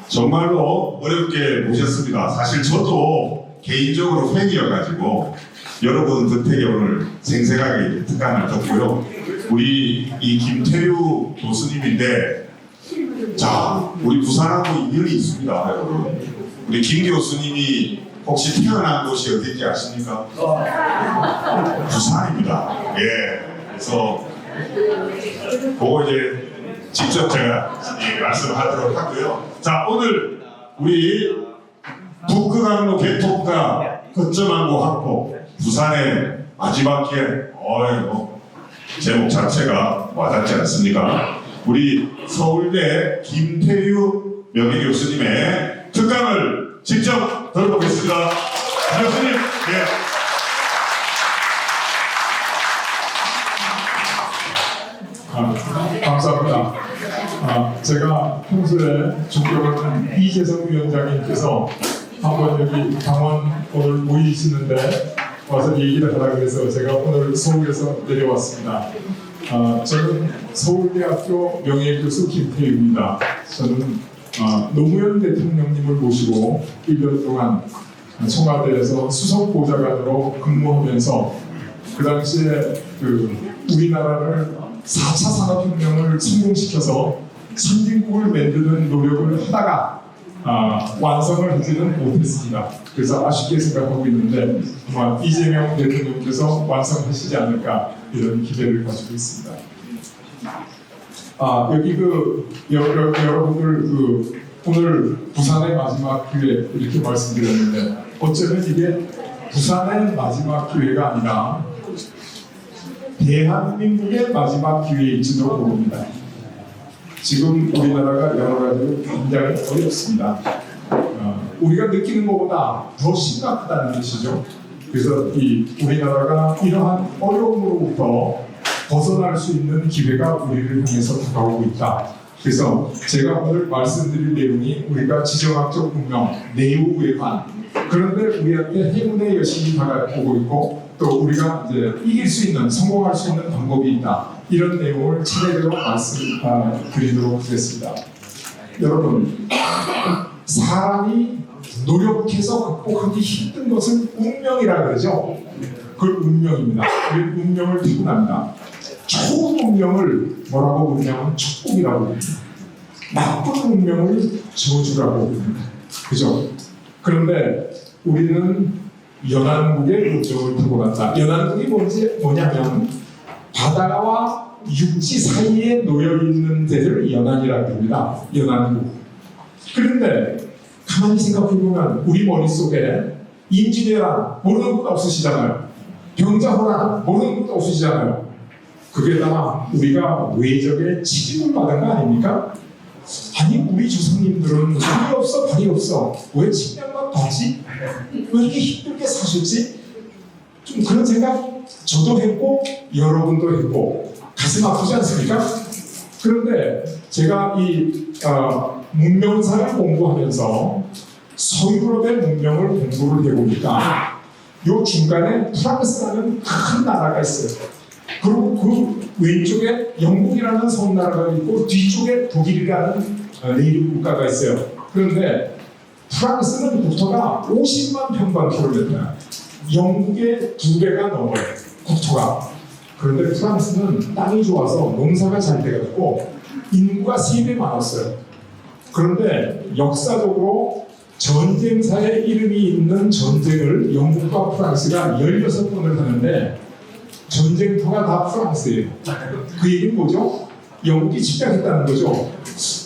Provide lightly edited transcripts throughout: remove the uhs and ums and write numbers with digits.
정말로 어렵게 모셨습니다. 사실 저도 개인적으로 팬이어가지고 여러분 덕택에 오늘 생생하게 특강을 듣고요. 우리 이 김태류 교수님인데, 자, 우리 부산하고 인연이 있습니다, 여러분. 우리 김 교수님이 혹시 태어난 곳이 어딘지 아십니까? 부산입니다. 예. 그래서 그거 이제 직접 제가 말씀하도록 하고요. 자, 오늘 우리 북극항로 개통과 거점항로 확보, 부산의 마지막 기회. 제목 자체가 와닿지 않습니까? 우리 서울대 김태류 명예교수님의 특강을 직접 들어보겠습니다. 교수님, 예. 감사합니다. 제가 평소에 존경하는 이재성 위원장님께서 한번 여기 강원 오늘 모이시는데 와서 얘기를 하라 그래서 제가 오늘 서울에서 내려왔습니다. 저는 서울대학교 명예교수 김태유입니다. 저는 노무현 대통령님을 모시고 1년 동안 청와대에서 수석보좌관으로 근무하면서 그 당시에 우리나라를 4차 산업혁명을 성공시켜서 선진국을 만드는 노력을 하다가 완성을 하지는 못했습니다. 그래서 아쉽게 생각하고 있는데 아마 이재명 대통령께서 완성하시지 않을까 이런 기대를 가지고 있습니다. 여기 여러분들 오늘 부산의 마지막 기회 이렇게 말씀드렸는데 어쩌면 이게 부산의 마지막 기회가 아니라 대한민국의 마지막 기회일지도 모릅니다. 지금 우리나라가 여러 가지로 굉장히 어렵습니다. 우리가 느끼는 것보다 더 심각하다는 것이죠. 그래서 우리나라가 이러한 어려움으로부터 벗어날 수 있는 기회가 우리를 향해서 다가오고 있다. 그래서 제가 오늘 말씀드릴 내용이 우리가 지정학적 운명, 내후 외환, 그런데 우리한테 행운의 여신이 다가오고 있고 또 우리가 이제 이길 수 있는, 성공할 수 있는 방법이 있다. 이런 내용을 차례대로 말씀드리도록 하겠습니다. 여러분, 사람이 노력해서 극복하기 힘든 것은 운명이라 그러죠. 그걸 운명입니다. 우리 운명을 타고납니다. 좋은 운명을 뭐라고 부르냐면 축복이라고 합니다. 나쁜 운명을 저주라고 합니다. 그죠? 그런데 우리는 연안국의 운명을 타고났다. 연안국이 뭐냐면 바다와 육지 사이에 놓여있는 데를 연안이라고 합니다. 연안국. 그런데 가만히 생각해보면 우리 머릿속에 임진왜란 모르는 것도 없으시잖아요. 병자호란 모르는 것도 없으시잖아요. 그게 다 우리가 외적의 치집을 받은 거 아닙니까? 아니 우리 조상님들은 손이 없어 발이 없어 왜 침략만 받지? 왜 이렇게 힘들게 사셨지? 좀 그런 생각 저도 했고 여러분도 했고 가슴 아프지 않습니까? 그런데 제가 이 문명사를 공부하면서 서유럽의 문명을 공부를 해보니까 요 중간에 프랑스라는 큰 나라가 있어요. 그리고 그 왼쪽에 영국이라는 섬나라가 있고 뒤쪽에 독일이라는 내륙 국가가 있어요. 그런데 프랑스는 국토가 50만 평방킬로미터야. 영국의 2배가 넘어요. 국토가. 그런데 프랑스는 땅이 좋아서 농사가 잘 돼가지고 인구가 3배 많았어요. 그런데 역사적으로 전쟁사에 이름이 있는 전쟁을 영국과 프랑스가 16번을 하는데 전쟁터가 다 프랑스예요. 그 얘기는 뭐죠? 영국이 침략했다는 거죠.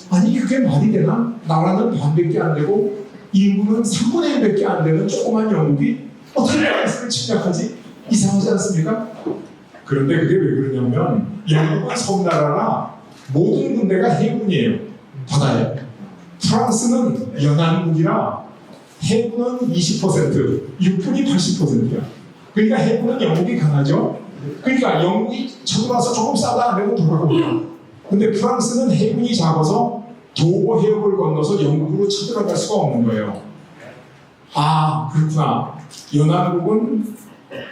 아니 그게 말이 되나? 나라는 반밖에 안 되고 인구는 3분의 1밖에 안 되는 조그만 영국이 어떻게 프랑스를 침략하지? 이상하지 않습니까? 그런데 그게 왜 그러냐면 영국은 섬나라라 모든 군대가 해군이에요. 바다에. 프랑스는 연안국이라 해군은 20%, 육군이 80%야. 그러니까 해군은 영국이 강하죠. 그러니까 영국이 쳐들어와서 조금 싸다 안 되고 돌아가고요. 근데 프랑스는 해군이 작아서 도보 해협을 건너서 영국으로 쳐들어갈 수가 없는 거예요. 그렇구나. 연안국은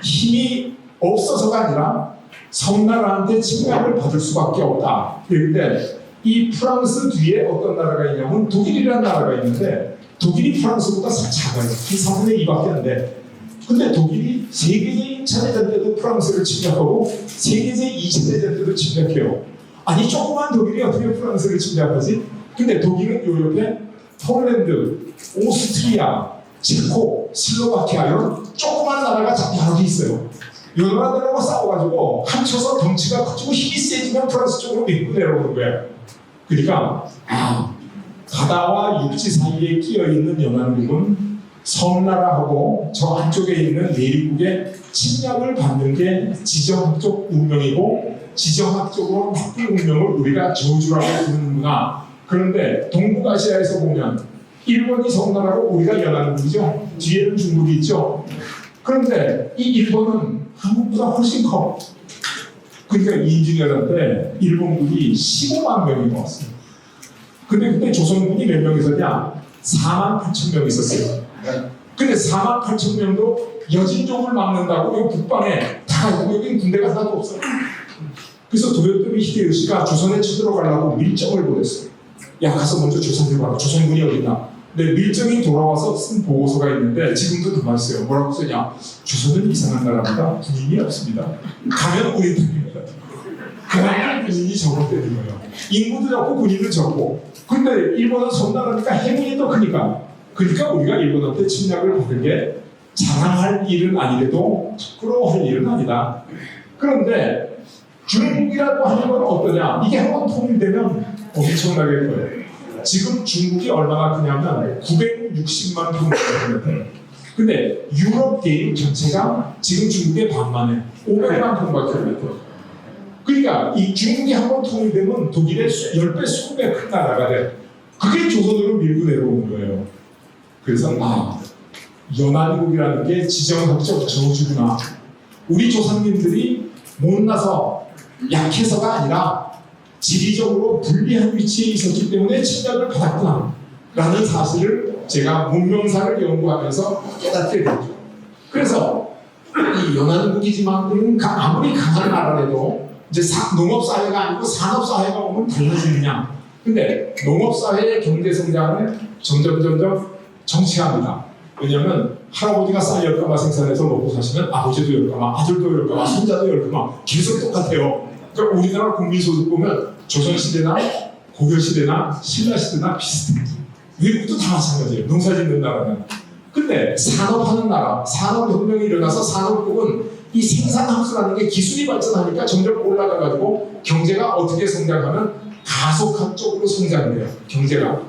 힘이 없어서가 아니라 섬나라한테 침략을 받을 수밖에 없다. 그런데 이 프랑스 뒤에 어떤 나라가 있냐면 독일이라는 나라가 있는데 독일이 프랑스보다 작아요. 한 4분의 2밖에 안 돼. 근데 독일이 세계제 1차 대전 때도 프랑스를 침략하고 세계제 2차 대전 때도 침략해요. 아니 조그만 독일이 어떻게 프랑스를 침략하지? 근데 독일은 요 옆에 폴란드, 오스트리아, 체코, 슬로바키아 이런 조그만 나라가 여러 개 있어요. 이 나라들하고 싸워가지고 합쳐서 덩치가 커지고 힘이 세지면 프랑스 쪽으로 밀고 내려오는 거예요. 그러니까 바다와 육지 사이에 끼어있는 연안국은 섬나라하고 저 안쪽에 있는 내륙국의 침략을 받는 게 지정학적 운명이고 지정학적으로 나쁜 운명을 우리가 저주라고 부르는구나. 그런데 동북아시아에서 보면 일본이 섬나라고 우리가 연안국이죠. 뒤에는 중국이 있죠. 그런데 이 일본은 한국보다 훨씬 커. 그러니까 인진이었는데 일본군이 15만 명이 왔어요. 근데 그때 조선군이 몇 명 있었냐? 4만 8천 명 있었어요. 근데 4만 8천 명도 여진족을 막는다고 이 북방에 다 가지고 여긴 군대가 하나도 없어요. 그래서 도요토미 히데요시가 조선에 쳐들어가려고 밀정을 보냈어요. 야 가서 먼저 조선 들어가라. 조선군이 어딨나? 근데 밀정이 돌아와서 쓴 보고서가 있는데 지금도 그 말씀이에요. 뭐라고 쓰냐? 조선은 이상한 나라보다 군인이 없습니다. 가면 우리 땅입니다. 그만큼 군인이 적어되는 거예요. 인구도 적고 군인도 적고. 근데 일본은 섬나라니까 해군이 더 크니까. 그러니까 우리가 일본한테 침략을 받은 게 자랑할 일은 아니래도 부끄러워할 일은 아니다. 그런데 중국이라고 하는 건 어떠냐? 이게 한번 통일되면 엄청나게 커요. 지금 중국이 얼마나 크냐면 960만 평방킬로미터. 근데 유럽 대륙 전체가 지금 중국의 반만 해. 500만 평방킬로미터. 그러니까 이 중국이 한번 통일되면 독일의 10배, 20배 큰 나라가 돼. 그게 조선으로 밀고 내려오는 거예요. 그래서 연안국이라는 게 지정학적 저주구나. 우리 조상님들이 못나서 약해서가 아니라 지리적으로 불리한 위치에 있었기 때문에 침략을 받았구나 라는 사실을 제가 문명사를 연구하면서 깨닫게 됐죠. 그래서 이 연안국이지만 아무리 강한 나라라도 이제 농업사회가 아니고 산업사회가 오면 달라지느냐. 근데 농업사회의 경제성장을 점점 정치합니다. 왜냐하면 할아버지가 쌀 10가마 생산해서 먹고 사시면 아버지도 10가마, 아들도 10가마, 손자도 10가마 계속 똑같아요. 그러니까 우리나라 국민소득 보면 조선시대나 고려시대나 신라시대나 비슷해요. 외국도 다 마찬가지예요. 농사짓는 나라는. 근데 산업하는 나라, 산업혁명이 일어나서 산업국은 이 생산함수라는 게 기술이 발전하니까 점점 올라가가지고 경제가 어떻게 성장하면 가속학적으로 성장해요. 경제가.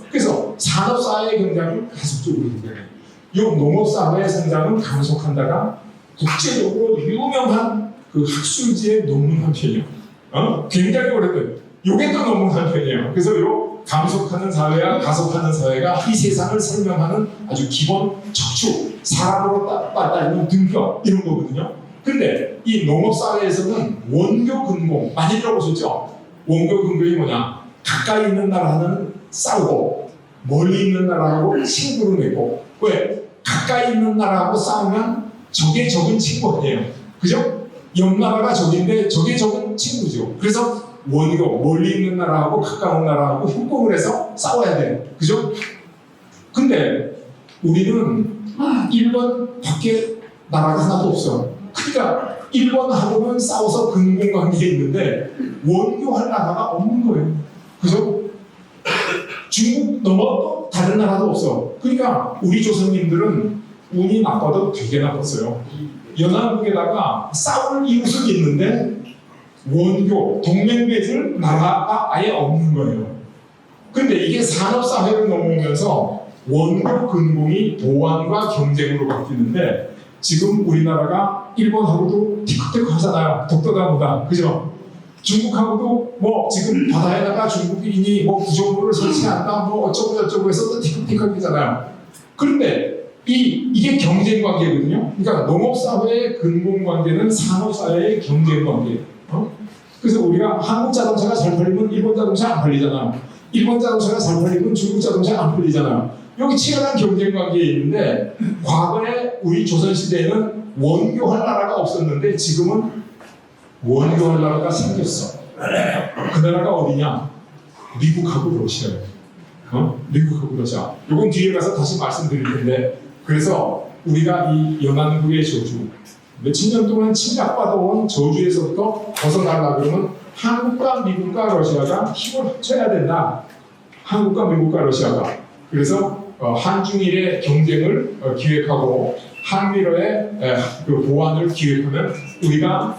그래서 산업사회의 경장은 가속적으로 성장해요. 이 농업사회의 성장은 감속한다가 국제적으로 유명한 그 학술지의 논문 한 편이에요. 굉장히 오래된. 요게 또 논문 한 편이에요. 그래서 요 감속하는 사회와 가속하는 사회가 이 세상을 설명하는 아주 기본 척추, 사람으로 따르는 등뼈 이런 거거든요. 근데 이 농업사회에서는 원교 근공 많이 들어보셨죠? 원교 근공이 뭐냐? 가까이 있는 나라는 싸우고 멀리 있는 나라하고 친구를 맺고. 왜? 가까이 있는 나라하고 싸우면 적의 적은 친구 아니에요. 그죠? 옆 나라가 적인데 적의 적은 친구죠. 그래서 원교, 멀리 있는 나라하고 가까운 나라하고 협공을 해서 싸워야 돼. 그죠? 근데 우리는 일본 밖에 나라가 하나도 없어. 그러니까 일본하고는 싸워서 근공관계에 있는데 원교할 나라가 없는 거예요. 그죠? 중국 넘어 다른 나라도 없어. 그러니까 우리 조선님들은 운이 나빠도 되게 나빴어요. 연안국에다가 싸울 이웃은 있는데 원교, 동맹 맺을 나라가 아예 없는 거예요. 근데 이게 산업사회를 넘어오면서 원교 근공이 보안과 경쟁으로 바뀌는데 지금 우리나라가 일본하고도 티격태격 하잖아요. 독도다보다. 그죠? 중국하고도 뭐 지금 바다에다가 중국인이 뭐 구조물을 설치한다 뭐 어쩌고 저쩌고 해서 또 티격태격이잖아요. 그런데 이게 경쟁 관계거든요. 그러니까 농업사회의 근본 관계는 산업사회의 경쟁 관계예요. 그래서 우리가 한국 자동차가 잘 팔리면 일본 자동차 안 팔리잖아요. 일본 자동차가 잘 팔리면 중국 자동차 안 팔리잖아요. 여기 치열한 경쟁 관계에 있는데 과거에 우리 조선시대에는 원교할 나라가 없었는데 지금은 원조할 나라가 생겼어. 그 나라가 어디냐? 미국하고 러시아예요. 미국하고 러시아. 이건 뒤에 가서 다시 말씀드릴 텐데, 그래서 우리가 이 연안국의 저주, 몇십 년 동안 침략받아온 저주에서부터 벗어나려고 그러면 한국과 미국과 러시아가 힘을 합쳐야 된다. 한국과 미국과 러시아가. 그래서 한중일의 경쟁을 기획하고 한미러의 그 보완을 기획하면 우리가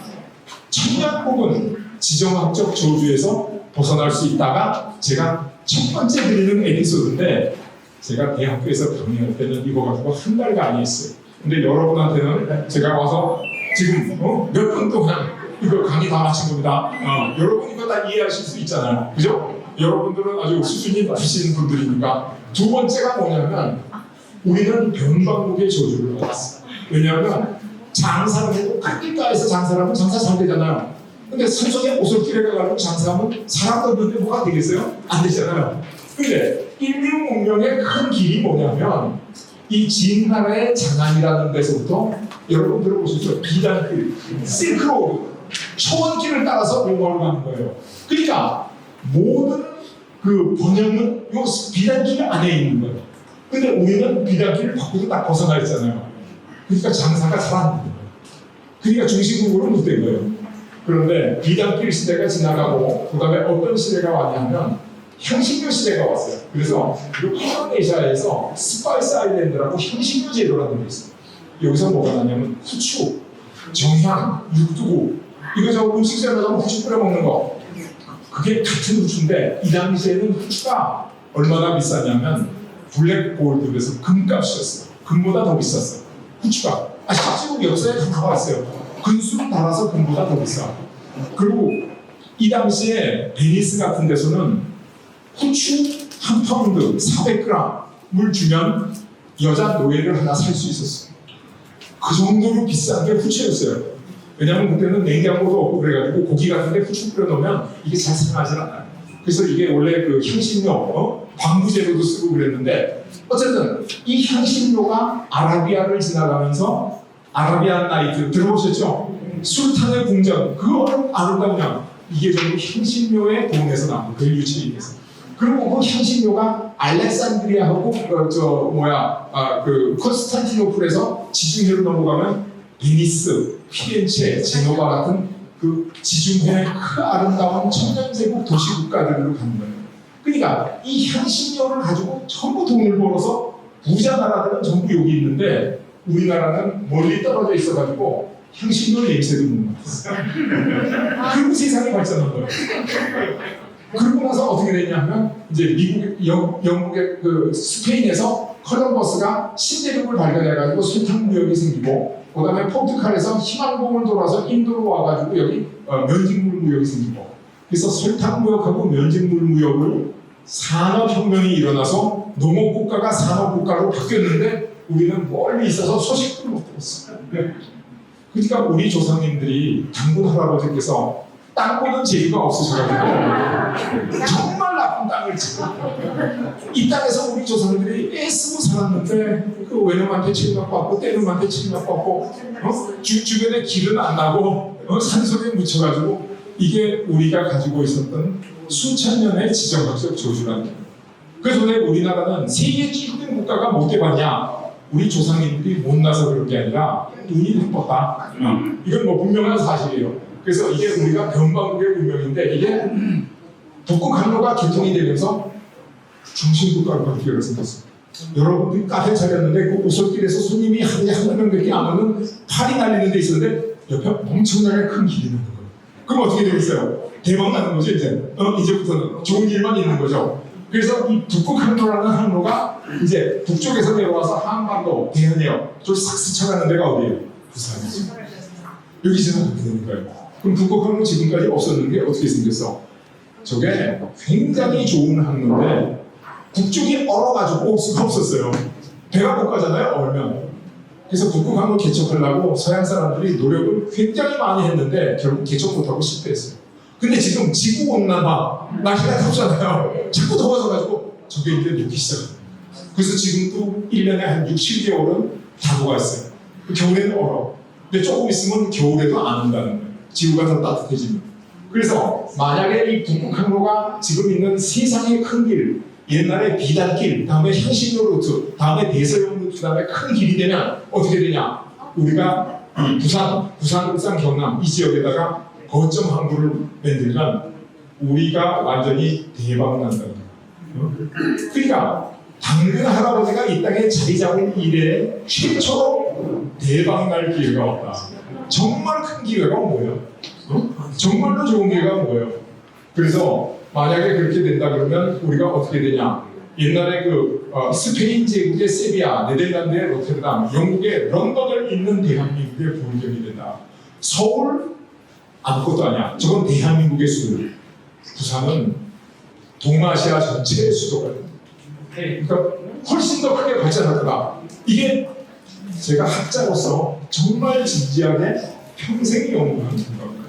천년 혹은 지정학적 저주에서 벗어날 수 있다가, 제가 첫 번째 드리는 에피소드인데, 제가 대학교에서 강의할 때는 이거 가지고 한 달 강의했어요. 근데 여러분한테는 제가 와서 지금 몇 분 동안 이거 강의 다 마친 겁니다. 여러분 이거 다 이해하실 수 있잖아요. 그죠? 여러분들은 아주 수준이 높으신 분들이니까. 두 번째가 뭐냐면, 우리는 변방국의 저주를 받았어요. 왜냐하면 장사를 해도 길가에서 장사를 하면 장사 잘 되잖아요. 근데 산속에 오솔길에 가가지고 장사하면 사람 없는데 뭐가 되겠어요? 안 되잖아요. 근데 인류 문명의 큰 길이 뭐냐면, 이 진나라의 장안이라는 데서부터 여러분 들어보셨죠? 비단길, 실크로드, 초원길을 따라서 로마로 가는 거예요. 그러니까 모든 그 번영은 요 비단길 안에 있는 거예요. 근데 우리는 비단길을 밖으로 딱 벗어나 있잖아요. 그러니까 장사가 잘 안 되는 거예요. 그러니까 중심국으로 못 된 거예요. 그런데 비단길 시대가 지나가고, 그 다음에 어떤 시대가 왔냐면 향신료 시대가 왔어요. 그래서 인도네시아에서 스파이스 아일랜드라고 향신료 제도라는 게 있어요. 여기서 뭐가 나냐면 후추, 정향, 육두구, 이거 저 음식점에 가면 후추 뿌려 먹는 거, 그게 같은 후추인데 이 당시에는 후추가 얼마나 비쌌냐면 블랙 골드, 그래서 금값이었어요. 금보다 더 비쌌어요. 후추가. 실제로 역사에 다 나왔어요. 근수를 달아서 금보다 더 비싸. 그리고 이 당시에 베니스 같은 데서는 후추 한 파운드 400g을 주면 여자 노예를 하나 살 수 있었어요. 그 정도로 비싼 게 후추였어요. 왜냐하면 그때는 냉장고도 없고 그래가지고 고기 같은데 후추 뿌려 놓으면 이게 잘 상하지 않아요. 그래서 이게 원래 그 향신료, 방부제로도 쓰고 그랬는데, 어쨌든 이 향신료가 아라비아를 지나가면서 아라비안 나이트 들어보셨죠? 술탄의 궁전, 그 아름다우냐, 이게 전부 향신료의 도움에서 나온 그 유치인에서. 그리고 그 향신료가 알렉산드리아하고 그 콘스탄티노플에서 지중해로 넘어가면 베니스, 피렌체, 제노바 같은 그 지중해의 그 아름다운 천년제국 도시 국가들로 가는 거예요. 그러니까 이 향신료를 가지고 전부 돈을 벌어서 부자 나라들은 전부 여기 있는데, 우리나라는 멀리 떨어져 있어가지고 향신료 냄새도 못 맡았어요. 그리고 세상이 발전한 거예요. 그러고 나서 어떻게 됐냐면, 이제 영국의 그 스페인에서 콜럼버스가 신대륙을 발견해가지고 설탕 무역이 생기고, 그 다음에 포르투갈에서 희망봉을 돌아서 인도로 와가지고 여기 면직물 무역이 생기고, 그래서 설탕 무역하고 면직물 무역을 산업혁명이 일어나서 농업국가가 산업국가로 바뀌었는데, 우리는 멀리 있어서 소식도 못 들었어요. 그러니까 우리 조상님들이 장군 할아버지께서 땅 보는 재주가 없으셔가지고 정말 나쁜 땅을 치고, 이 땅에서 우리 조상들이 애쓰고 살았는데, 그 외놈한테 침략받고 때놈한테 침략받고, 주변에 길은 안 나고 산속에 묻혀가지고, 이게 우리가 가지고 있었던 수천 년의 지정학적 저주라는 거예요. 그래서 왜 우리나라는 세계 G급인 국가가 못 돼봤냐? 우리 조상님들이 못나서 그런 게 아니라 운이 나빴다. 이건 뭐 분명한 사실이에요. 그래서 이게 우리가 변방국의 운명인데, 이게 북극 항로가 개통이 되면서 중심국가로 바뀌게 생겼어요. 여러분들이 카페 차렸는데 그 오솔길에서 손님이 한 명밖에 안 오는 팔이 날리는 데 있었는데, 옆에 엄청나게 큰 길이 있는 거예요. 그럼 어떻게 되겠어요? 대박 나는 거죠, 이제. 이제부터는 좋은 길만 있는 거죠. 그래서 이 북극 항로라는 항로가 이제 북쪽에서 내려와서 한반도, 대한해역 저기 싹 스쳐가는 데가 어디예요? 부산이죠. 여기 지나가게 되는 거예요. 그럼 북극 항로 지금까지 없었는 게 어떻게 생겼어? 저게 굉장히 좋은 항로인데 북쪽이 얼어가지고 올 수가 없었어요. 배가 못 가잖아요, 얼면. 그래서 북극 항로 개척하려고 서양 사람들이 노력을 굉장히 많이 했는데 결국 개척 못하고 실패했어요. 근데 지금 지구온난화, 날씨가 덥잖아요. 자꾸 더워져가지고 저게 이제 녹기 시작합니다. 그래서 지금도 1년에 한 6, 7개월은 다도가 있어요. 겨울에는 얼어. 근데 조금 있으면 겨울에도 안 온다는 거예요. 지구가 더 따뜻해지면. 그래서 만약에 이 북극 항로가 지금 있는 세상의 큰 길, 옛날에 비단길, 다음에 향신료 루트, 다음에 대서양 루트, 다음에 큰 길이 되면 어떻게 되냐? 우리가 이 부산, 울산, 경남 이 지역에다가 거점 항구를 만들면 우리가 완전히 대박 난다는 거예요. 그러니까 당근 할아버지가 이 땅에 자리 잡은 이래 최초로 대박 날 기회가 왔다. 정말 큰 기회가 온 거예요. 정말로 좋은 기회가 온 거예요. 그래서 만약에 그렇게 된다 그러면 우리가 어떻게 되냐? 옛날에 스페인 제국의 세비야, 네덜란드의 로테르담, 영국의 런던을 잇는 대한민국의 본점이 된다. 서울 아무것도 아니야. 저건 대한민국의 수도. 부산은 동아시아 전체의 수도가 됩니다. 그러니까 훨씬 더 크게 발전할 거다. 이게 제가 학자로서 정말 진지하게 평생 연구하는 생각입니다.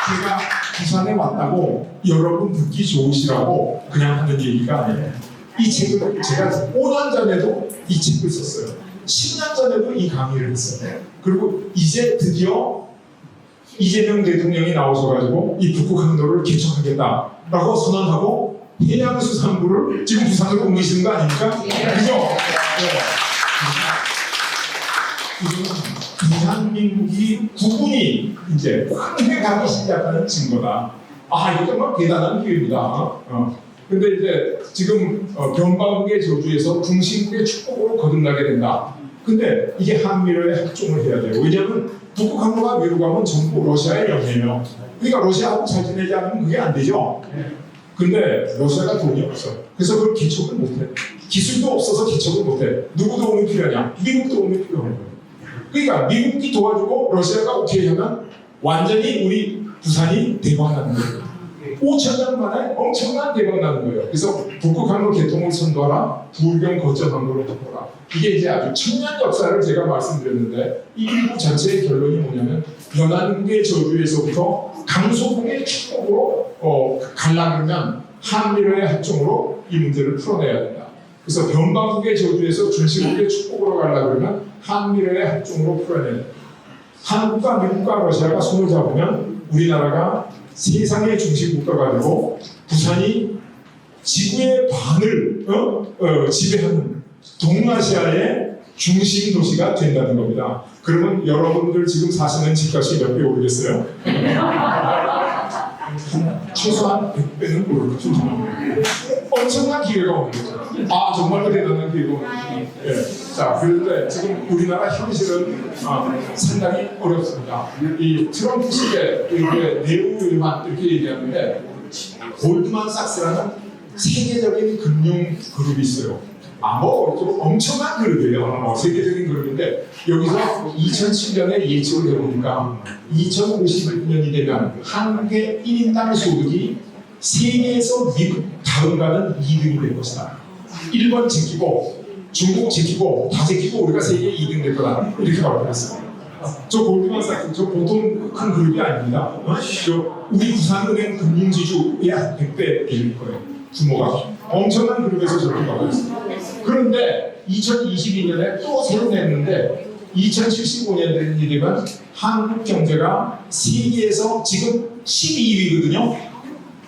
제가 부산에 왔다고 여러분 듣기 좋으시라고 그냥 하는 얘기가 아니에요. 이 책을 제가 5년 전에도 이 책을 썼어요. 10년 전에도 이 강의를 했어요. 그리고 이제 드디어 이재명 대통령이 나오셔가지고 이 북극 항로를 개척하겠다라고 선언하고 해양수산부를 지금 부산으로 옮기시는 거 아닙니까? 그죠? 네. 이거는 대한민국이 구분이 이제 크게 가기 시작하는 증거다. 아, 이거 정말 대단한 기회입니다. 근데 이제 지금 변방국의 저주에서 중심국의 축복으로 거듭나게 된다. 근데 이게 한미로의 합종을 해야 돼요. 왜냐하면 북극 항로가 위로 가면 전부 러시아의 영해예요. 그러니까 러시아하고 잘 지내지 않으면 그게 안 되죠. 근데 러시아가 돈이 없어. 그래서 그걸 개척을 못해. 기술도 없어서 개척을 못해. 누구 도움이 필요하냐? 미국 도움이 필요한 거예요. 그러니까 미국이 도와주고 러시아가 오케이 하면 완전히 우리 부산이 대박나는 거예요. 5천년 만에 엄청난 대박 나는 거예요. 그래서 북극 항로 개통을 선도하라, 부울경 거점 항로를 덮어라. 이게 이제 아주 천년 역사를 제가 말씀드렸는데 이 일부 전체의 결론이 뭐냐면 연안국의 저주에서부터 강소국의 축복으로 가려면 한미로의 합종으로 이 문제를 풀어내야 된다. 그래서 변방국의 저주에서 중시국의 축복으로 가려면 한미로의 합종으로 풀어내야 된다. 한국과 미국과 러시아가 손을 잡으면 우리나라가 세상의 중심국가가 되고 부산이 지구의 반을 지배하는 동아시아의 중심 도시가 된다는 겁니다. 그러면 여러분들 지금 사시는 집값이 몇 배 오르겠어요? 최소한 100배는 오를 것이죠. 엄청난 기회가 오는 거죠. 아, 정말 대단한 기회가 오는 거죠. 예. 자, 그런데 지금 우리나라 현실은 상당히 어렵습니다. 이 트럼프 시대 내부 일만 이렇게 얘기하는데 골드만삭스라는 세계적인 금융 그룹이 있어요. 좀 엄청난 그룹이에요. 세계적인 그룹인데 여기서 2007년에 예측을 해보니까 2050년이 되면 한국의 1인당 소득이 세계에서 미국 다음가는 2등이 될 것이다. 일본 지키고 중국 지키고 다 지키고 우리가 세계 2등 될 거다. 이렇게 발표했어요. 저 골드만삭스 저 보통 큰 그룹이 아닙니다. 우리 부산은행 금융지주의 한 100배 될 거예요. 규모가 엄청난 그룹에서 저렇게 나오고 있습니다. 그런데 2022년에 또 새로 냈는데 2075년이 되면 한국 경제가 세계에서 지금 12위거든요.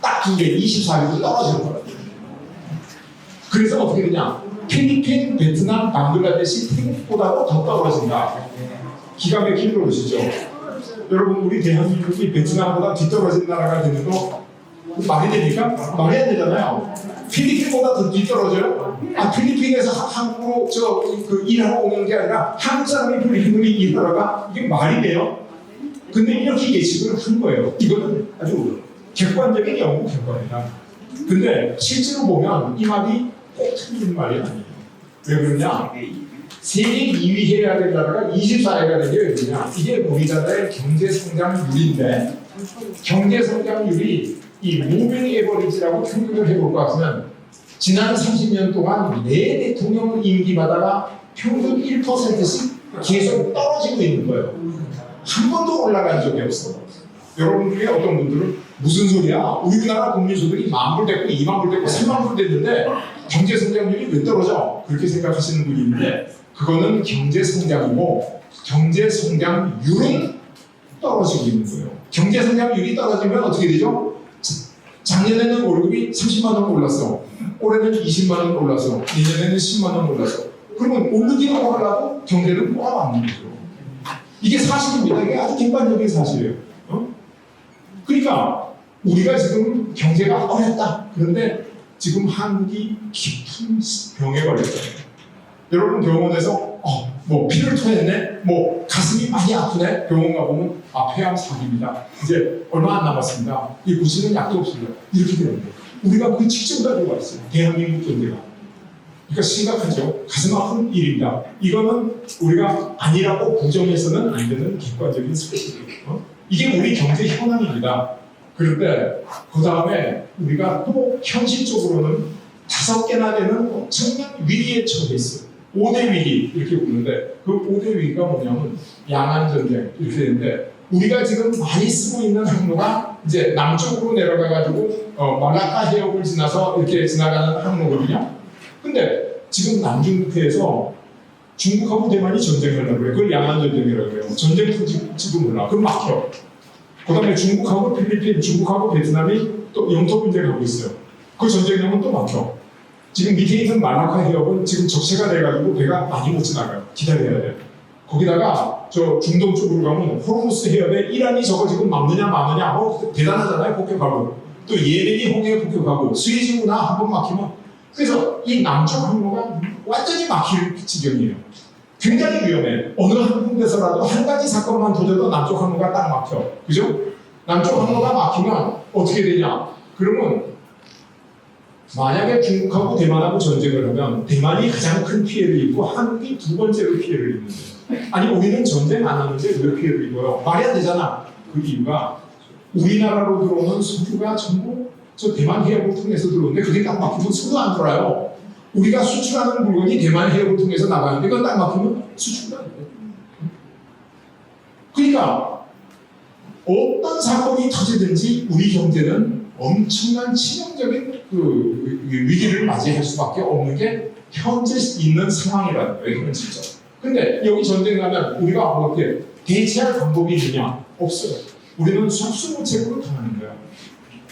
딱 두 개, 24위로 떨어지는 거예요. 그래서 어떻게 되냐? 필리핀, 베트남, 방글라데시, 태국보다도 더 떨어진다. 기가 막힌 노릇이죠. 여러분, 우리 대한민국이 베트남보다 뒤떨어진 나라가 되는 거 말이 됩니까? 말이 안 되잖아요. 필리핀보다 더 뒤떨어져요? 필리핀에서 한국으로 일하러 오는 게 아니라 한국 사람이 필리핀으로 일하러 가? 이게 말이 돼요? 근데 이렇게 예측을 한 거예요. 이거는 아주 객관적인 연구 결과입니다. 근데 실제로 보면 이 말이 꼭 틀린 말이 아니에요. 왜 그러냐? 세계 2위 해야 될 나라가 24위가 된 게 왜 그러냐? 이게 우리나라의 경제 성장률인데 경제 성장률이 이 무빙 에버리지라고 평균을 해볼 것 같으면 지난 30년 동안 매 대통령 임기마다가 평균 1%씩 계속 떨어지고 있는 거예요. 한 번도 올라간 적이 없어. 여러분 중에 어떤 분들은 무슨 소리야? 우리나라 국민소득이 10,000불 됐고 20,000불 됐고 30,000불 됐는데 경제 성장률이 왜 떨어져? 그렇게 생각하시는 분이 있는데 그거는 경제 성장이고 경제 성장률은 떨어지고 있는 거예요. 경제 성장률이 떨어지면 어떻게 되죠? 작년에는 월급이 30만 원 올랐어. 올해는 20만 원 올랐어. 내년에는 10만 원 올랐어. 그러면 오르기는 오르라고 경제는 돌아가는 거죠. 이게 사실입니다. 이게 아주 객관적인 사실이에요. 그러니까 우리가 지금 경제가 어렵다. 그런데 지금 한국이 깊은 병에 걸렸잖아요. 여러분 병원에서 뭐 피를 토했네, 뭐 가슴이 많이 아프네. 병원 가보면 폐암 사기입니다. 이제 얼마 안 남았습니다. 이 고치는 약도 없습니다. 이렇게 되는 거예요. 우리가 그 직전까지 와 있어요. 대한민국 경제가. 그러니까 심각하죠. 가슴 아픈 일입니다. 이거는 우리가 아니라고 부정해서는 안 되는 객관적인 사실이에요. 이게 우리 경제 현황입니다. 그런데 그 다음에 우리가 또 현실적으로는 5개나 되는 엄청난 위기에 처해 있어요. 5대 위기 이렇게 부르는데 그 5대 위기가 뭐냐면 양안 전쟁 이렇게 되는데 우리가 지금 많이 쓰고 있는 항로가 이제 남쪽으로 내려가 가지고 말라카 해역을 지나서 이렇게 지나가는 항로거든요. 근데 지금 남중국해에서 중국하고 대만이 전쟁을 하려고 해요. 그걸 양안 전쟁이라고 해요. 전쟁 터질지도 몰라. 그럼 막혀. 그 다음에 중국하고 필리핀, 중국하고 베트남이 또 영토 분쟁을 하고 있어요. 그 전쟁하면 또 막혀. 지금 밑에 있는 말라카 해역은 지금 적체가 돼가지고 배가 많이 못 지나가요. 기다려야 돼요. 거기다가 저 중동 쪽으로 가면 호르무스 해협에 이란이 저거 지금 막느냐 마느냐 대단하잖아요. 폭격하고 또 예멘이 홍해에 폭격하고 스웨즈구나 한번 막히면 그래서 이 남쪽 항로가 완전히 막힐 지경이에요. 굉장히 위험해. 어느 한 군데서라도 한 가지 사건만 터져도 남쪽 항로가 딱 막혀. 그죠? 남쪽 항로가 막히면 어떻게 되냐? 그러면 만약에 중국하고 대만하고 전쟁을 하면 대만이 가장 큰 피해를 입고 한국이 두 번째로 피해를 입는 거예요. 아니 우리는 전쟁 안 하는데 왜 피해를 입어요? 말이 안 되잖아. 그 이유가 우리나라로 들어오는 석유가 전부 저 대만 해역을 통해서 들어오는데 그게 딱 막히면 수도 안 돌아요. 우리가 수출하는 물건이 대만 해역을 통해서 나가는데 그건 딱 막히면 수출도 안 돼요. 그러니까 어떤 사건이 터지든지 우리 경제는 엄청난 치명적인 그 위기를 맞이할 수밖에 없는 게 현재 있는 상황이라는 거예요. 현실적. 근데 여기 전쟁 나면 우리가 어떻게 대체할 방법이 있느냐? 없어요. 우리는 속수무책으로 당하는 거예요.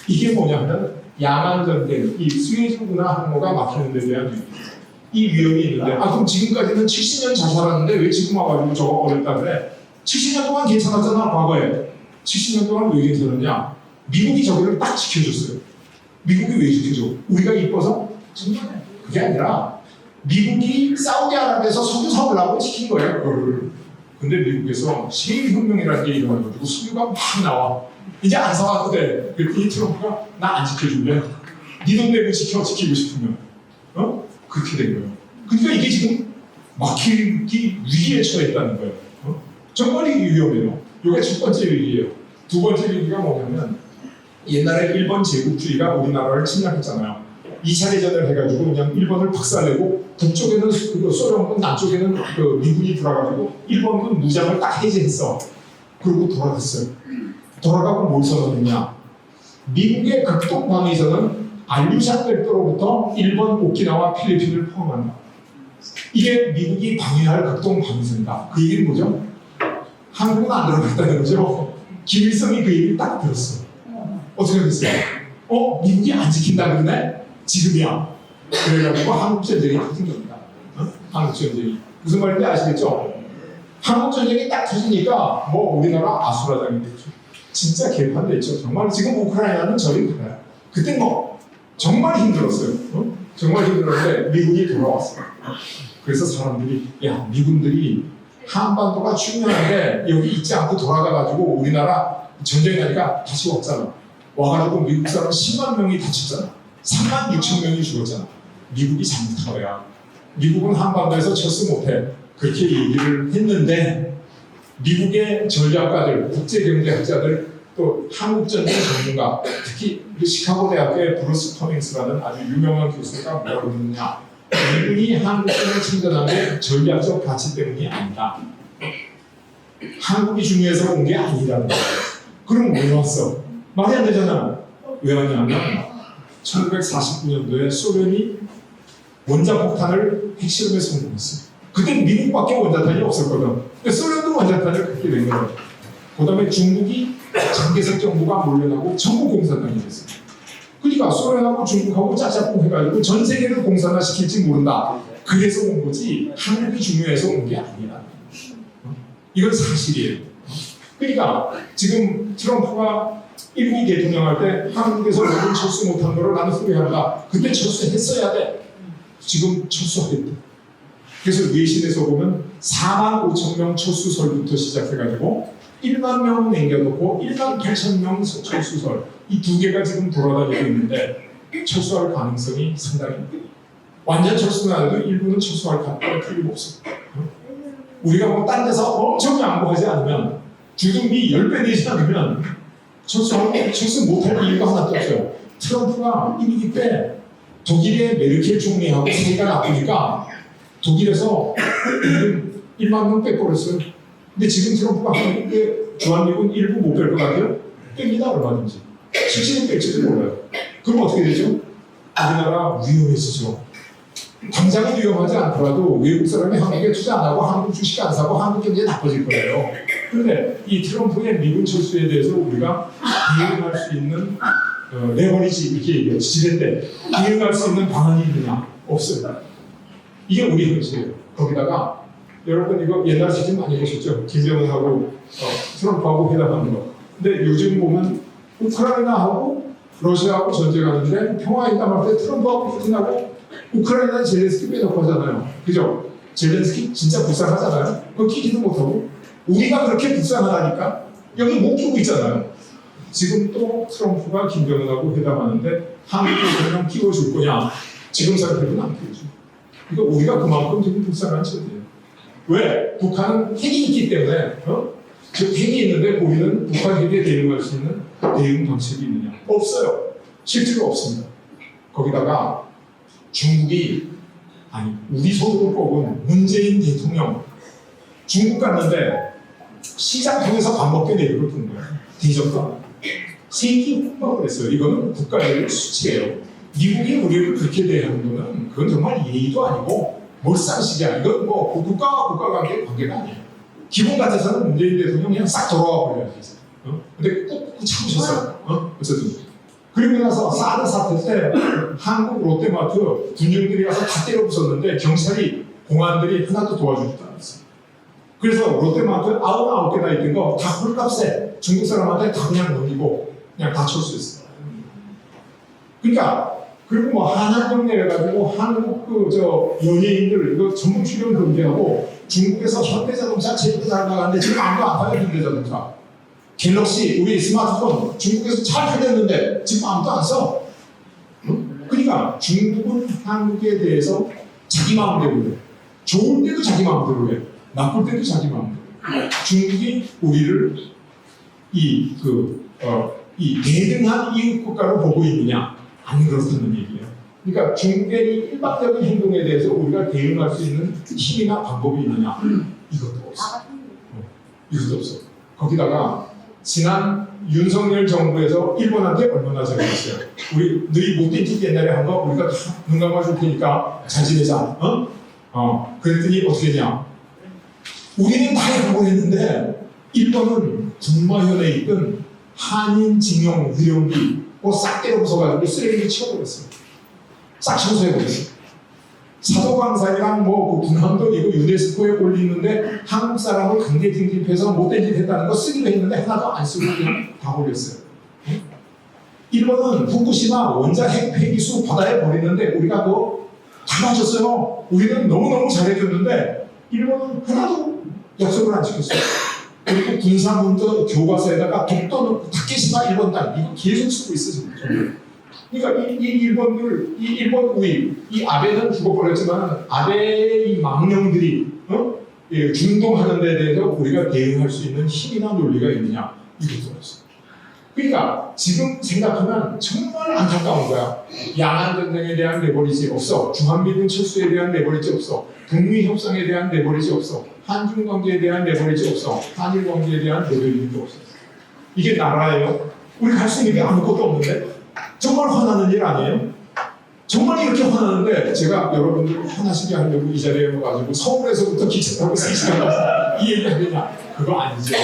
이게 뭐냐면 양안 전쟁, 이 스웨즈구나 항로가 막히는 데 대한 위기. 이 위험이 있는데 그럼 지금까지는 70년 잘 살았는데 왜 지금 와가지고 저거 어렵다 그래? 70년 동안 괜찮았잖아 과거에. 70년 동안 왜 괜찮았냐? 미국이 저기를 딱 지켜줬어요. 미국이 왜 지켜줘? 우리가 이뻐서? 정말 그게 아니라 미국이 사우디아라비아에서 석유 사오려고 지킨 거예요. 그거를. 근데 미국에서 시민혁명이라는 게 일어나가지고 석유가 막 나와. 이제 안 사와도 돼. 그랬더니 트럼프가 나 안 지켜줄래? 네 돈 내고 지키고 싶으면. 그렇게 된 거예요. 그러니까 이게 지금 막히기 위기에 처했다는 거예요. 정말 위험해요. 이게 첫 번째 위기예요. 두 번째 위기가 뭐냐면 옛날에 일본 제국주의가 우리나라를 침략했잖아요. 2차 대전을 해가지고 그냥 일본을 박살내고 북쪽에는 소련군, 남쪽에는 미군이 들어가지고 일본군 무장을 딱 해제했어. 그리고 돌아갔어요. 돌아가고 뭘 선언했냐? 미국의 극동 방위선은 알류산 별도로부터 일본, 오키나와 필리핀을 포함한다. 이게 미국이 방위할 극동 방위선이다. 그 얘기는 뭐죠? 한국은 안 들어갔다는 거죠. 김일성이 그 얘기를 딱 들었어. 어떻게 됐어요? 미국이 안 지킨다 그러네? 지금이야. 그래가지고 한국전쟁이 터진 겁니다. 한국전쟁이. 무슨 말인지 아시겠죠? 한국전쟁이 딱 터지니까 우리나라 아수라장이 됐죠. 진짜 개판됐죠. 정말 지금 우크라이나는 저리 가요. 그때 정말 힘들었어요. 정말 힘들었는데 미국이 돌아왔어요. 그래서 사람들이 미군들이 한반도가 중요한데 여기 있지 않고 돌아가가지고 우리나라 전쟁이 나니까 다시 왔잖아. 와가지고 미국 사람 10만 명이 다쳤잖아. 3만 6천 명이 죽었잖아. 미국이 잘못한 거야. 미국은 한반도에서 철수 못해. 그렇게 얘기를 했는데 미국의 전략가들, 국제경제학자들, 또 한국전쟁 전문가, 특히 시카고 대학의 브루스 커밍스라는 아주 유명한 교수가 뭐라고 그러느냐. 미군이 한국전쟁 참전한 게 전략적 가치 때문이 아니다. 한국이 중요해서 온 게 아니라는 거예요. 그럼 왜 왔어? 말이 안 되잖아. 왜 왔냐면 1949년도에 소련이 원자폭탄을 핵실험에 성공했어요. 그때 미국밖에 원자탄이 없었거든. 근데 소련도 원자탄을 갖게 된 거예요. 그 다음에 중국이 장개석 정부가 몰려나고 전부 공산당이 됐어요. 그러니까 소련하고 중국하고 짜자꾸 해가지고 전 세계를 공산화시킬지 모른다. 그래서 온 거지 한국이 중요해서 온 게 아니야. 이건 사실이에요. 그러니까 지금 트럼프가 1기 대통령 할 때 한국에서 모든 철수 못한 거를 나는 후회한다. 그때 철수했어야 돼. 지금 철수하겠다. 그래서 외신에서 보면 4만 5천 명 철수설부터 시작해가지고 1만 명 남겨놓고 1만 8천 명 철수설 이 두 개가 지금 돌아다니고 있는데 철수할 가능성이 상당히 완전 철수는 안 해도 일부는 철수할 가능성이 틀림없어. 우리가 뭐 딴 데서 엄청 양보하지 않으면 주둔비 10배 내지 않으면 철수 못할 이유가 하나도 없어요. 트럼프가 1기 때 독일의 메르켈 총리하고 사이가 나쁘니까 독일에서 1만 명 빼버렸어요. 근데 지금 트럼프가 한국의 주한미군 일부 못 뺄 것 같아요? 뺍니다 얼마든지. 실제로 뺄지도 몰라요. 그럼 어떻게 되죠? 우리나라 위험해지죠. 당장은 위험하지 않더라도 외국 사람이 한국에 투자 안 하고 한국 주식 안 사고 한국 경제 나빠질 거예요. 그런데 이 트럼프의 미군 철수에 대해서 우리가 대응할 수 있는 레버리지 이렇게 얘기해요. 지렛대 대응할 수 있는 방안이 있느냐? 없어요. 이게 우리 현실이에요. 거기다가 여러분 이거 옛날 사진 많이 보셨죠? 김정은하고 트럼프하고 회담하는 거. 근데 요즘 보면 우크라이나하고 러시아하고 전쟁하는데 평화회담할 때 트럼프하고 푸틴하고 우크라이나 젤렌스키 빼놓고 하잖아요. 그죠? 젤렌스키 진짜 불쌍하잖아요. 그거 끼기도 못하고 우리가 그렇게 불쌍하다니까 여기 못 끼고 있잖아요. 지금 또 트럼프가 김정은하고 회담하는데 한국도 그냥 끼워줄 거냐? 지금 상태로는 안 끼워줘. 그러니까 우리가 그만큼 지금 불쌍한 처지예요. 왜? 북한은 핵이 있기 때문에 즉 핵이 있는데 우리는 북한 핵에 대응할 수 있는 대응 방식이 있느냐? 없어요. 실제로 없습니다. 거기다가 중국이 우리 손으로 뽑은 문재인 대통령 중국 갔는데 시장 통해서 밥 먹게 내버려 둔 거예요. 대접도 세계 홍보를 했어요. 이거는 국가의 수치예요. 미국이 우리를 그렇게 대하는 거는 그건 정말 예의도 아니고 몰상식이야. 이건 뭐 국가와 국가 관계가 아니에요. 기본 같아서는 문재인 대통령 그냥 싹 돌아와 버려야지. 근데 꾹꾹 참으셨어요. 어쨌든. 그리고 나서 사드 사태 때 한국 롯데마트 군중들이 가서 다 때려 부쉈는데 경찰이 공안들이 하나도 도와주지도 않았어요. 그래서 롯데마트 99개나 있던 거 다 헐값에 중국 사람한테 다 그냥 넘기고 그냥 다 철수했어요. 그러니까 그리고 뭐 한한경례 해가지고 한국 연예인들 이거 전문 출연 금지하고 중국에서 현대자동차 제일 잘 나가는데 지금 아무도 안 팔려. 현대자동차 갤럭시 우리 스마트폰 중국에서 잘 팔렸는데 지금 아무도 안 써. 그러니까 중국은 한국에 대해서 자기 마음대로 해. 좋을 때도 자기 마음대로 해. 나쁠 때도 자기 마음대로 해. 중국이 우리를 이 대등한 이웃 국가로 보고 있느냐? 안 그렇다는 얘기예요. 그러니까 중국의 이 일방적인 행동에 대해서 우리가 대응할 수 있는 힘이나 방법이 있느냐? 이것도 없어. 이것도 없어. 거기다가 지난 윤석열 정부에서 일본한테 얼마나 잘했어요. 우리 너희 못된 짓 옛날에 한 거 우리가 눈 감아줄 테니까 잘 지내자. 그랬더니 어떻게 했냐? 우리는 다 해보고 했는데 일본은 군마현에 있던 한인 징용 위령비 싹 때려 부숴가지고 쓰레기를 치워버렸어요. 싹 청소해버렸어요. 사도광산이랑 그 군함도 이거 유네스코에 올리는데 한국 사람을 강제 징집해서 못된 짓 했다는 거 쓰기로 했는데 하나도 안 쓰고 그냥 다 올렸어요. 일본은 후쿠시마 원자 핵 폐기수 바다에 버리는데 우리가 그거 다 맞췄어요. 우리는 너무너무 잘해줬는데 일본은 하나도 약속을 안 지켰어요. 그리고 군사문서 교과서에다가 독도 넣고 타케시마 일본 땅 이거 계속 쓰고 있어 지금. 그러니까 이 일본 우리 이 아베는 죽어버렸지만 아베의 이 망령들이 중동하는 데 대해서 우리가 대응할 수 있는 힘이나 논리가 있느냐 이것도 없어. 그러니까 지금 생각하면 정말 안타까운 거야. 양안 전쟁에 대한 레버리지 없어. 주한미군 철수에 대한 레버리지 없어. 북미 협상에 대한 레버리지 없어. 한중 관계에 대한 레버리지 없어. 한일 관계에 대한 레버리지도 없어. 이게 나라예요? 우리 갈 수 있는 게 아무것도 없는데? 정말 화나는 일 아니에요? 정말 이렇게 화나는데 제가 여러분들 화나시게 하려고 이 자리에 와가지고 서울에서부터 기차 타고 3시간 이 얘기 하느냐? 그거 아니죠.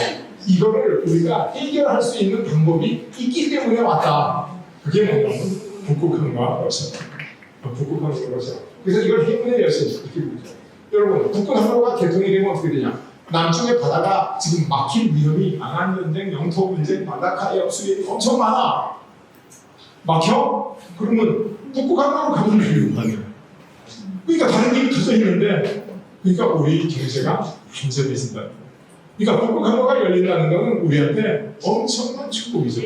이거를 우리가 해결할 수 있는 방법이 있기 때문에 왔다. 그게 뭐냐면 북극항과 러시아. 북극항과 러시아. 그래서 이걸 해군의 열쇠 이렇게 보죠. 여러분, 북극항로가 개통이 되면 어떻게 되냐? 남쪽의 바다가 지금 막힐 위험이 망한 전쟁, 영토 분쟁, 말라카이어 수입이 엄청 많아. 막혀? 그러면 북극항으로 가면 되는 거 아니에요? 그러니까 다른 길이 터져 있는데, 그러니까 우리 경제가 안전해진다. 그러니까 북극항로가 열린다는 것은 우리한테 엄청난 축복이죠.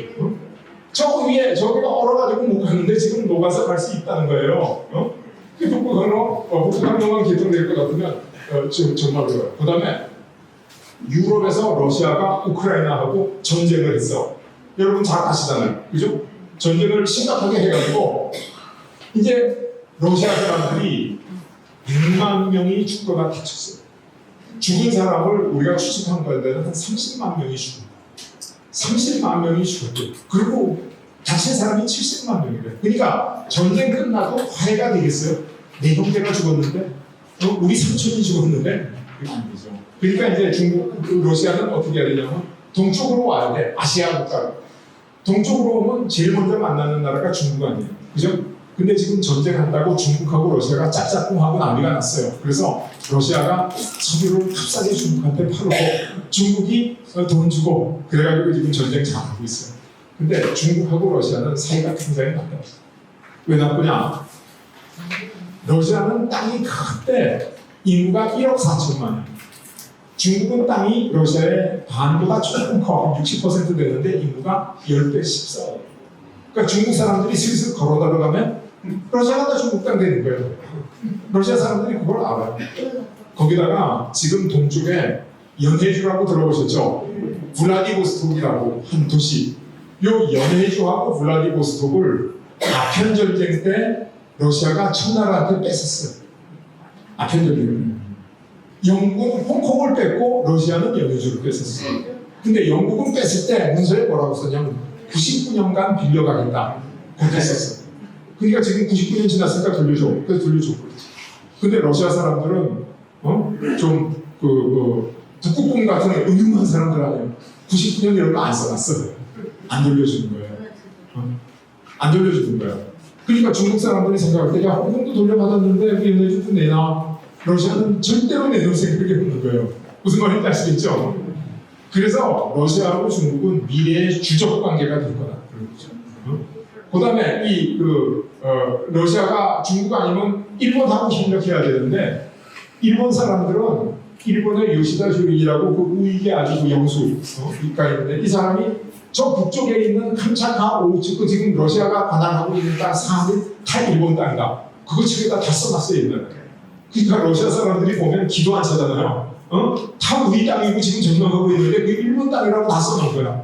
저 위에 저기가 얼어가지고 못 가는데 지금 녹아서 갈 수 있다는 거예요. 북극항로만 개통될 것 같으면 지금 정말 그래요. 그 다음에 유럽에서 러시아가 우크라이나하고 전쟁을 했어. 여러분 잘 아시잖아요. 그죠? 전쟁을 심각하게 해가지고 이제 러시아 사람들이 100만 명이 죽거나 다쳤어요. 죽은 사람을 우리가 추측한 거에 대한 한 30만 명이 죽었다. 30만 명이 죽었대요. 그리고 다친 사람이 70만 명이래요. 그러니까 전쟁 끝나도 화해가 되겠어요? 내 형제가 죽었는데? 우리 삼촌이 죽었는데? 그게 아니죠. 그러니까 이제 러시아는 어떻게 해야 되냐면 동쪽으로 와야 돼. 아시아 국가. 동쪽으로 오면 제일 먼저 만나는 나라가 중국 아니에요. 그죠? 근데 지금 전쟁한다고 중국하고 러시아가 짝짝꿍하고 난리가 났어요. 그래서 러시아가 석유를 값싸게 중국한테 팔고 중국이 돈 주고 그래가지고 지금 전쟁 잘하고 있어요. 근데 중국하고 러시아는 사이가 굉장히 나빠요. 왜 나쁘냐? 러시아는 땅이 큰데 인구가 1억 4천만. 중국은 땅이 러시아의 반보다 조금 커. 60% 되는데 인구가 10배 14. 그러니까 중국 사람들이 슬슬 걸어 들어가면 러시아가 다 중국 땅 되는 거예요. 러시아 사람들이 그걸 알아요. 거기다가 지금 동쪽에 연해주라고 들어보셨죠? 블라디보스톡이라고 한 도시. 요 연해주하고 블라디보스톡을 아편 전쟁 때 러시아가 청나라한테 뺏었어요. 아편 전쟁을. 영국은 홍콩을 뺏고 러시아는 연해주를 뺏었어요. 근데 영국은 뺏을 때 문서에 뭐라고 썼냐면 99년간 빌려가겠다. 그렇게 썼어요. 그러니까 지금 99년 지났으니까 돌려줘. 그래서 돌려줘. 근데 러시아 사람들은 북극곰 같은 음흉한 사람들 아니에요. 99년 이런 거 안 써놨어요. 안 돌려주는 거예요. 안 돌려주는 거예요. 그러니까 중국 사람들이 생각할 때, 야, 홍콩도 돌려받았는데 왜 연해주도 내놔? 러시아는 절대로 내놓을 생각이 없는 거예요. 무슨 말인지 알 수 있죠? 그래서 러시아하고 중국은 미래의 주적 관계가 될 거다. 그 다음에 러시아가 중국 아니면 일본하고 협력해야 되는데, 일본 사람들은 일본의 요시다 쇼이라고 그 우익의 아주 그 영수가 있는데, 이 사람이 저 북쪽에 있는 캄차카 오우츠크 지금 러시아가 관할하고 있는 땅 사안이 다 일본 땅이다. 그거 책에다 다 써놨어요, 옛날에. 그러니까 러시아 사람들이 보면 기도 안 차잖아요. 다 우리 땅이고 지금 전망하고 있는데 그 일본 땅이라고 다 써놓은 거야.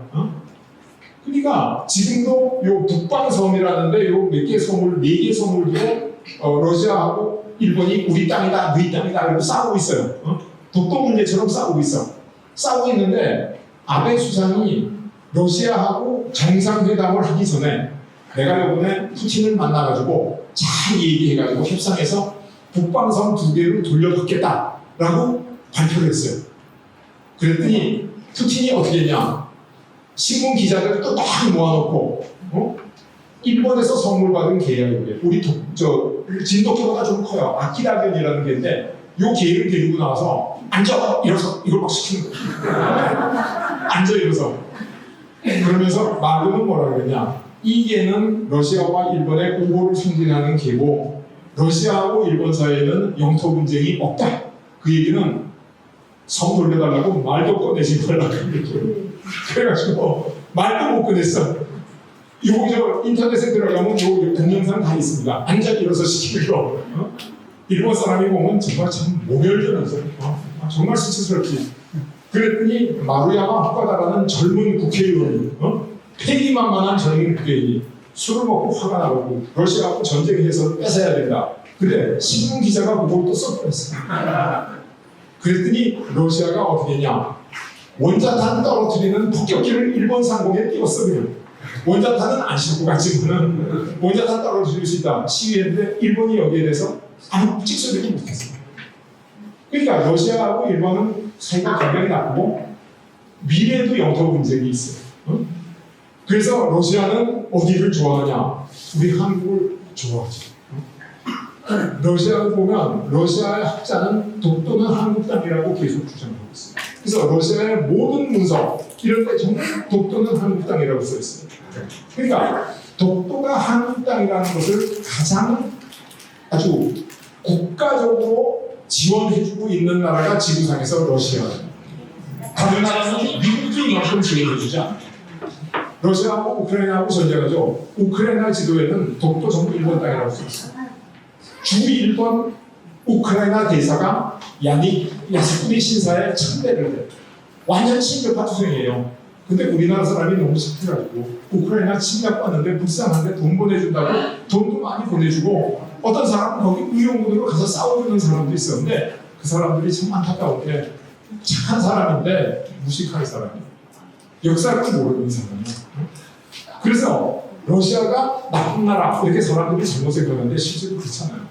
그러니까 지금도 요 북방섬이라는데 요 몇 개 섬을, 4개 섬을 두고 러시아하고 일본이 우리 땅이다, 너희 땅이다 이러고 싸우고 있어요. 독도 문제처럼 싸우고 있어. 싸우고 있는데 아베 수상이 러시아하고 정상회담을 하기 전에 내가 이번에 푸틴을 만나가지고 잘 얘기해가지고 협상해서 북방섬 2개를 돌려받겠다라고 발표를 했어요. 그랬더니 푸틴이 어떻게 했냐? 신문 기자들을 또 딱 모아놓고 일본에서 선물 받은 개야 이게. 우리 진돗개보다 좀 커요. 아키라견이라는 개인데 요 개를 데리고 나와서 앉아! 이러서 이걸 막 시키는 거예요. 앉아 이러서. 그러면서 말로는 뭐라 그러냐? 이 개는 러시아와 일본의 우호를 상징하는 개고 러시아하고 일본 사이에는 영토 분쟁이 없다. 그 얘기는 섬 돌려달라고 말도 꺼내지 말라고 그래가지고 말도 못 꺼냈어. 이거 저 인터넷에 들어가면 요 동영상 다 있습니다. 앉아 일어서 시키는 거. 일본 사람이 보면 정말 참 모멸전에서 정말 수치스럽지. 그랬더니 마루야마 후카다라는 젊은 국회의원이 패기만만한 젊은 국회의원이 술을 먹고 화가 나고 러시아하고 전쟁해서 뺏어야 된다. 근데 신문 기자가 그걸 또 써버렸어. 그랬더니 러시아가 어떻게 했냐? 원자탄 떨어뜨리는 폭격기를 일본 상공에 띄웠어요. 원자탄은 안 싣고 갔지만은 원자탄 떨어뜨릴 수 있다 시위했는데 일본이 여기에 대해서 아무 찍소리도 못했어요. 그러니까 러시아하고 일본은 사이가 굉장히 나쁘고 미래에도 영토 분쟁이 있어요. 그래서 러시아는 어디를 좋아하냐? 우리 한국을 좋아하죠. 러시아를 보면 러시아의 학자는 독도는 한국 땅이라고 계속 주장하고 있어요. 그래서 러시아의 모든 문서 이런 데 전부 독도는 한국 땅이라고 써 있어요. 그러니까 독도가 한국 땅이라는 것을 가장 아주 국가적으로 지원해주고 있는 나라가 지구상에서 러시아예요. 다른 나라는 미국도 이만큼 지원해주지 않아요. 러시아하고 우크라이나하고 전쟁하죠. 우크라이나 지도에는 독도 전부 일본 땅이라고 써 있어요. 주 일본 우크라이나 대사가 야스쿠니 신사에 천대를 해요. 완전 친일파 투쟁이에요. 근데 우리나라 사람이 너무 착해가지고 우크라이나 침략받는데 불쌍한데 돈 보내준다고 돈도 많이 보내주고 어떤 사람은 거기 의용군으로 가서 싸워주는 사람도 있었는데 그 사람들이 참 안타까운 게 착한 사람인데 무식한 사람이에요. 역사를 모르는 사람이에요. 그래서 러시아가 나쁜 나라 이렇게 사람들이 잘못을 그러는데 실제로 그렇잖아요.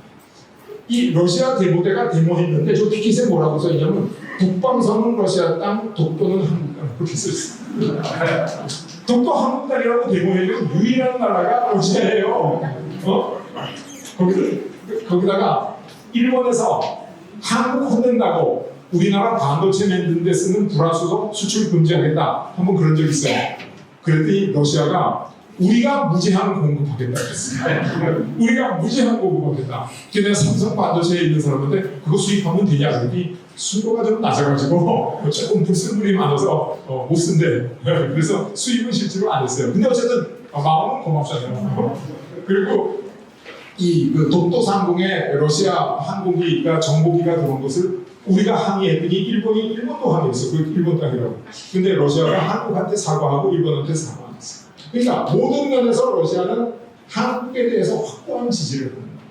이 러시아 대모대가 데모했는데 저 티켓에 뭐라고 써있냐면 북방선은 러시아 땅, 독도는 한국 땅 그렇게 써있어요. 독도 한국 땅이라고 데모해준 유일한 나라가 러시아예요. 거기다가 일본에서 한국 혼낸다고 우리나라 반도체 만드는 데 쓰는 불화수소 수출 금지하겠다 한번 그런 적 있어요. 그랬더니 러시아가 우리가 무제한 공급하겠다 그랬어요. 우리가 무제한 공급하겠다. 걔네 삼성 반도체에 있는 사람한테 그거 수입하면 되냐 그랬더니 수요가 좀 낮아가지고 조금 불순물이 많아서 못 쓴대. 그래서 수입은 실제로 안 했어요. 근데 어쨌든 마음은 고맙잖아요. 그리고 그 독도 상공에 러시아 항공기가 정보기가 들어온 것을 우리가 항의했더니 일본도 항의했어. 그 일본 땅이라고. 근데 러시아가 한국한테 사과하고 일본한테 사과 안 했어. 그러니까 모든 면에서 러시아는 한국에 대해서 확고한 지지를 합니다.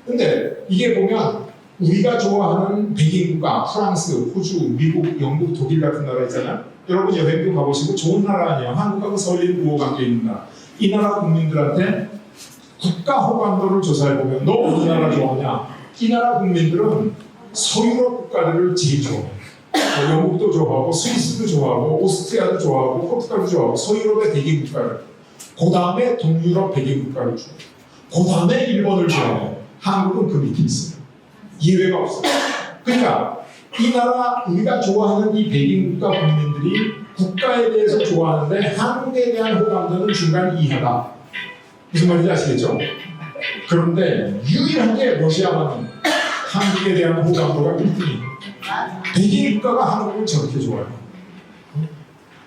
근데 이게 보면 우리가 좋아하는 백인국가 프랑스, 호주, 미국, 영국, 독일 같은 나라 있잖아요. 여러분 여행도 가보시고 좋은 나라 아니에요. 한국하고 설린 우호관계 있는 나라. 이 나라 국민들한테 국가 호감도를 조사해보면 너 어느 나라 좋아하냐? 이 나라 국민들은 서유럽 국가들을 제일 좋아해요. 영국도 좋아하고 스위스도 좋아하고 오스트리아도 좋아하고 포르투갈도 좋아하고 서유럽의 백인 국가를 그 다음에 동유럽 백인 국가를 좋아해요. 그 다음에 일본을 좋아해요. 한국은 그 밑에 있어요. 예외가 없어요. 그러니까 이 나라 우리가 좋아하는 이 백인 국가 국민들이 국가에 대해서 좋아하는데 한국에 대한 호감도는 중간 이하다. 무슨 말인지 아시겠죠? 그런데 유일하게 러시아만 한국에 대한 호감도가 1등이에요. 백인 국가가 한국을 저렇게 좋아해요.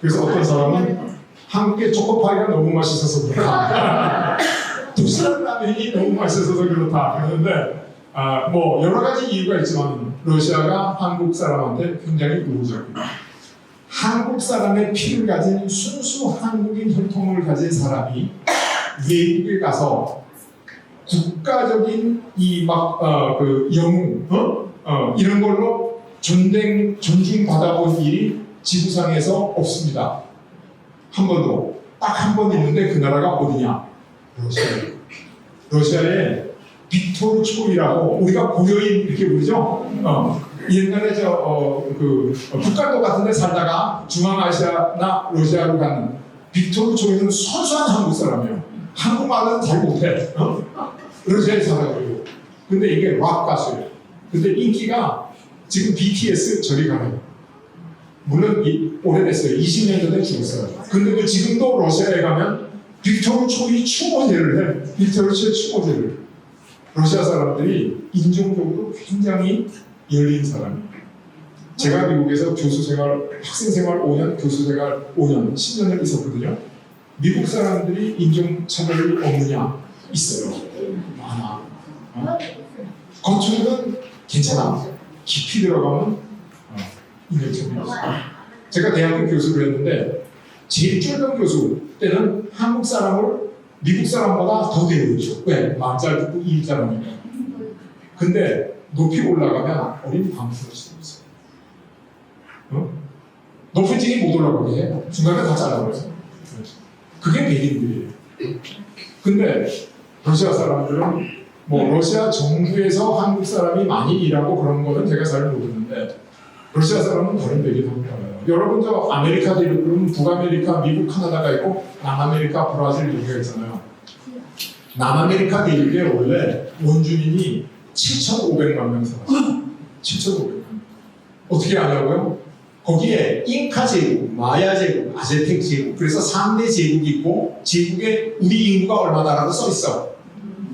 그래서 어떤 사람은 한국의 초코파이가 너무 맛있어서 그렇다. 도시락 라면이 너무 맛있어서 그렇다. 그런데 뭐 여러 가지 이유가 있지만 러시아가 한국 사람한테 굉장히 우호적이에요. 한국 사람의 피를 가진 순수 한국인 혈통을 가진 사람이 외국에 가서 국가적인 그 영웅 이런 걸로 존중받아본 일이 지구상에서 없습니다. 한 번도 딱 한 번 있는데 그 나라가 어디냐? 러시아예요. 러시아에 빅토르 초이라고 우리가 고려인 이렇게 부르죠. 옛날에 북한도 같은데 살다가 중앙아시아나 러시아로 가는 빅토르 초이는 순수한 한국 사람이에요. 한국말은 잘 못해. 러시아에 살아가지고. 근데 이게 락 가수예요. 근데 인기가 지금 BTS 저리 가요. 물론 오래됐어요. 20년 전에 죽었어요. 근데 그 지금도 러시아에 가면 빅토르 초이 추모제를 해. 빅토르 초이 추모제를. 러시아 사람들이 인종적으로 굉장히 열린 사람이에요. 제가 미국에서 학생 생활 5년, 교수 생활 5년, 10년을 있었거든요. 미국 사람들이 인종차별이 없느냐? 있어요. 많아. 겉으로는 괜찮아. 깊이 들어가면 인종차별이 있어요. 제가 대학교 교수를 했는데 제일 쫄던 교수 때는 한국 사람을 미국 사람보다 더 배우죠. 왜? 말 잘 듣고 일 잘하니까. 근데 높이 올라가면 어린 방풀을 수도 있어요. 높은 지기 못 올라가게 해요. 중간에 다 잘라버려요. 그게 백인들이에요. 근데 러시아 사람들은 뭐 러시아 정부에서 한국 사람이 많이 일하고 그런 거는 제가 잘 모르는데 러시아 사람은 다른 백인하고 달라요. 여러분 저 아메리카 대륙 그러면 북아메리카, 미국, 카나다가 있고 남아메리카, 브라질 이렇게 있잖아요. 남아메리카 대륙에 원래 원주민이 7,500만 명 살았어요. 7,500만 명. 어떻게 아냐고요? 거기에 잉카 제국, 마야 제국, 아제텍 제국, 그래서 3대 제국이 있고 제국에 우리 인구가 얼마다라고 써 있어.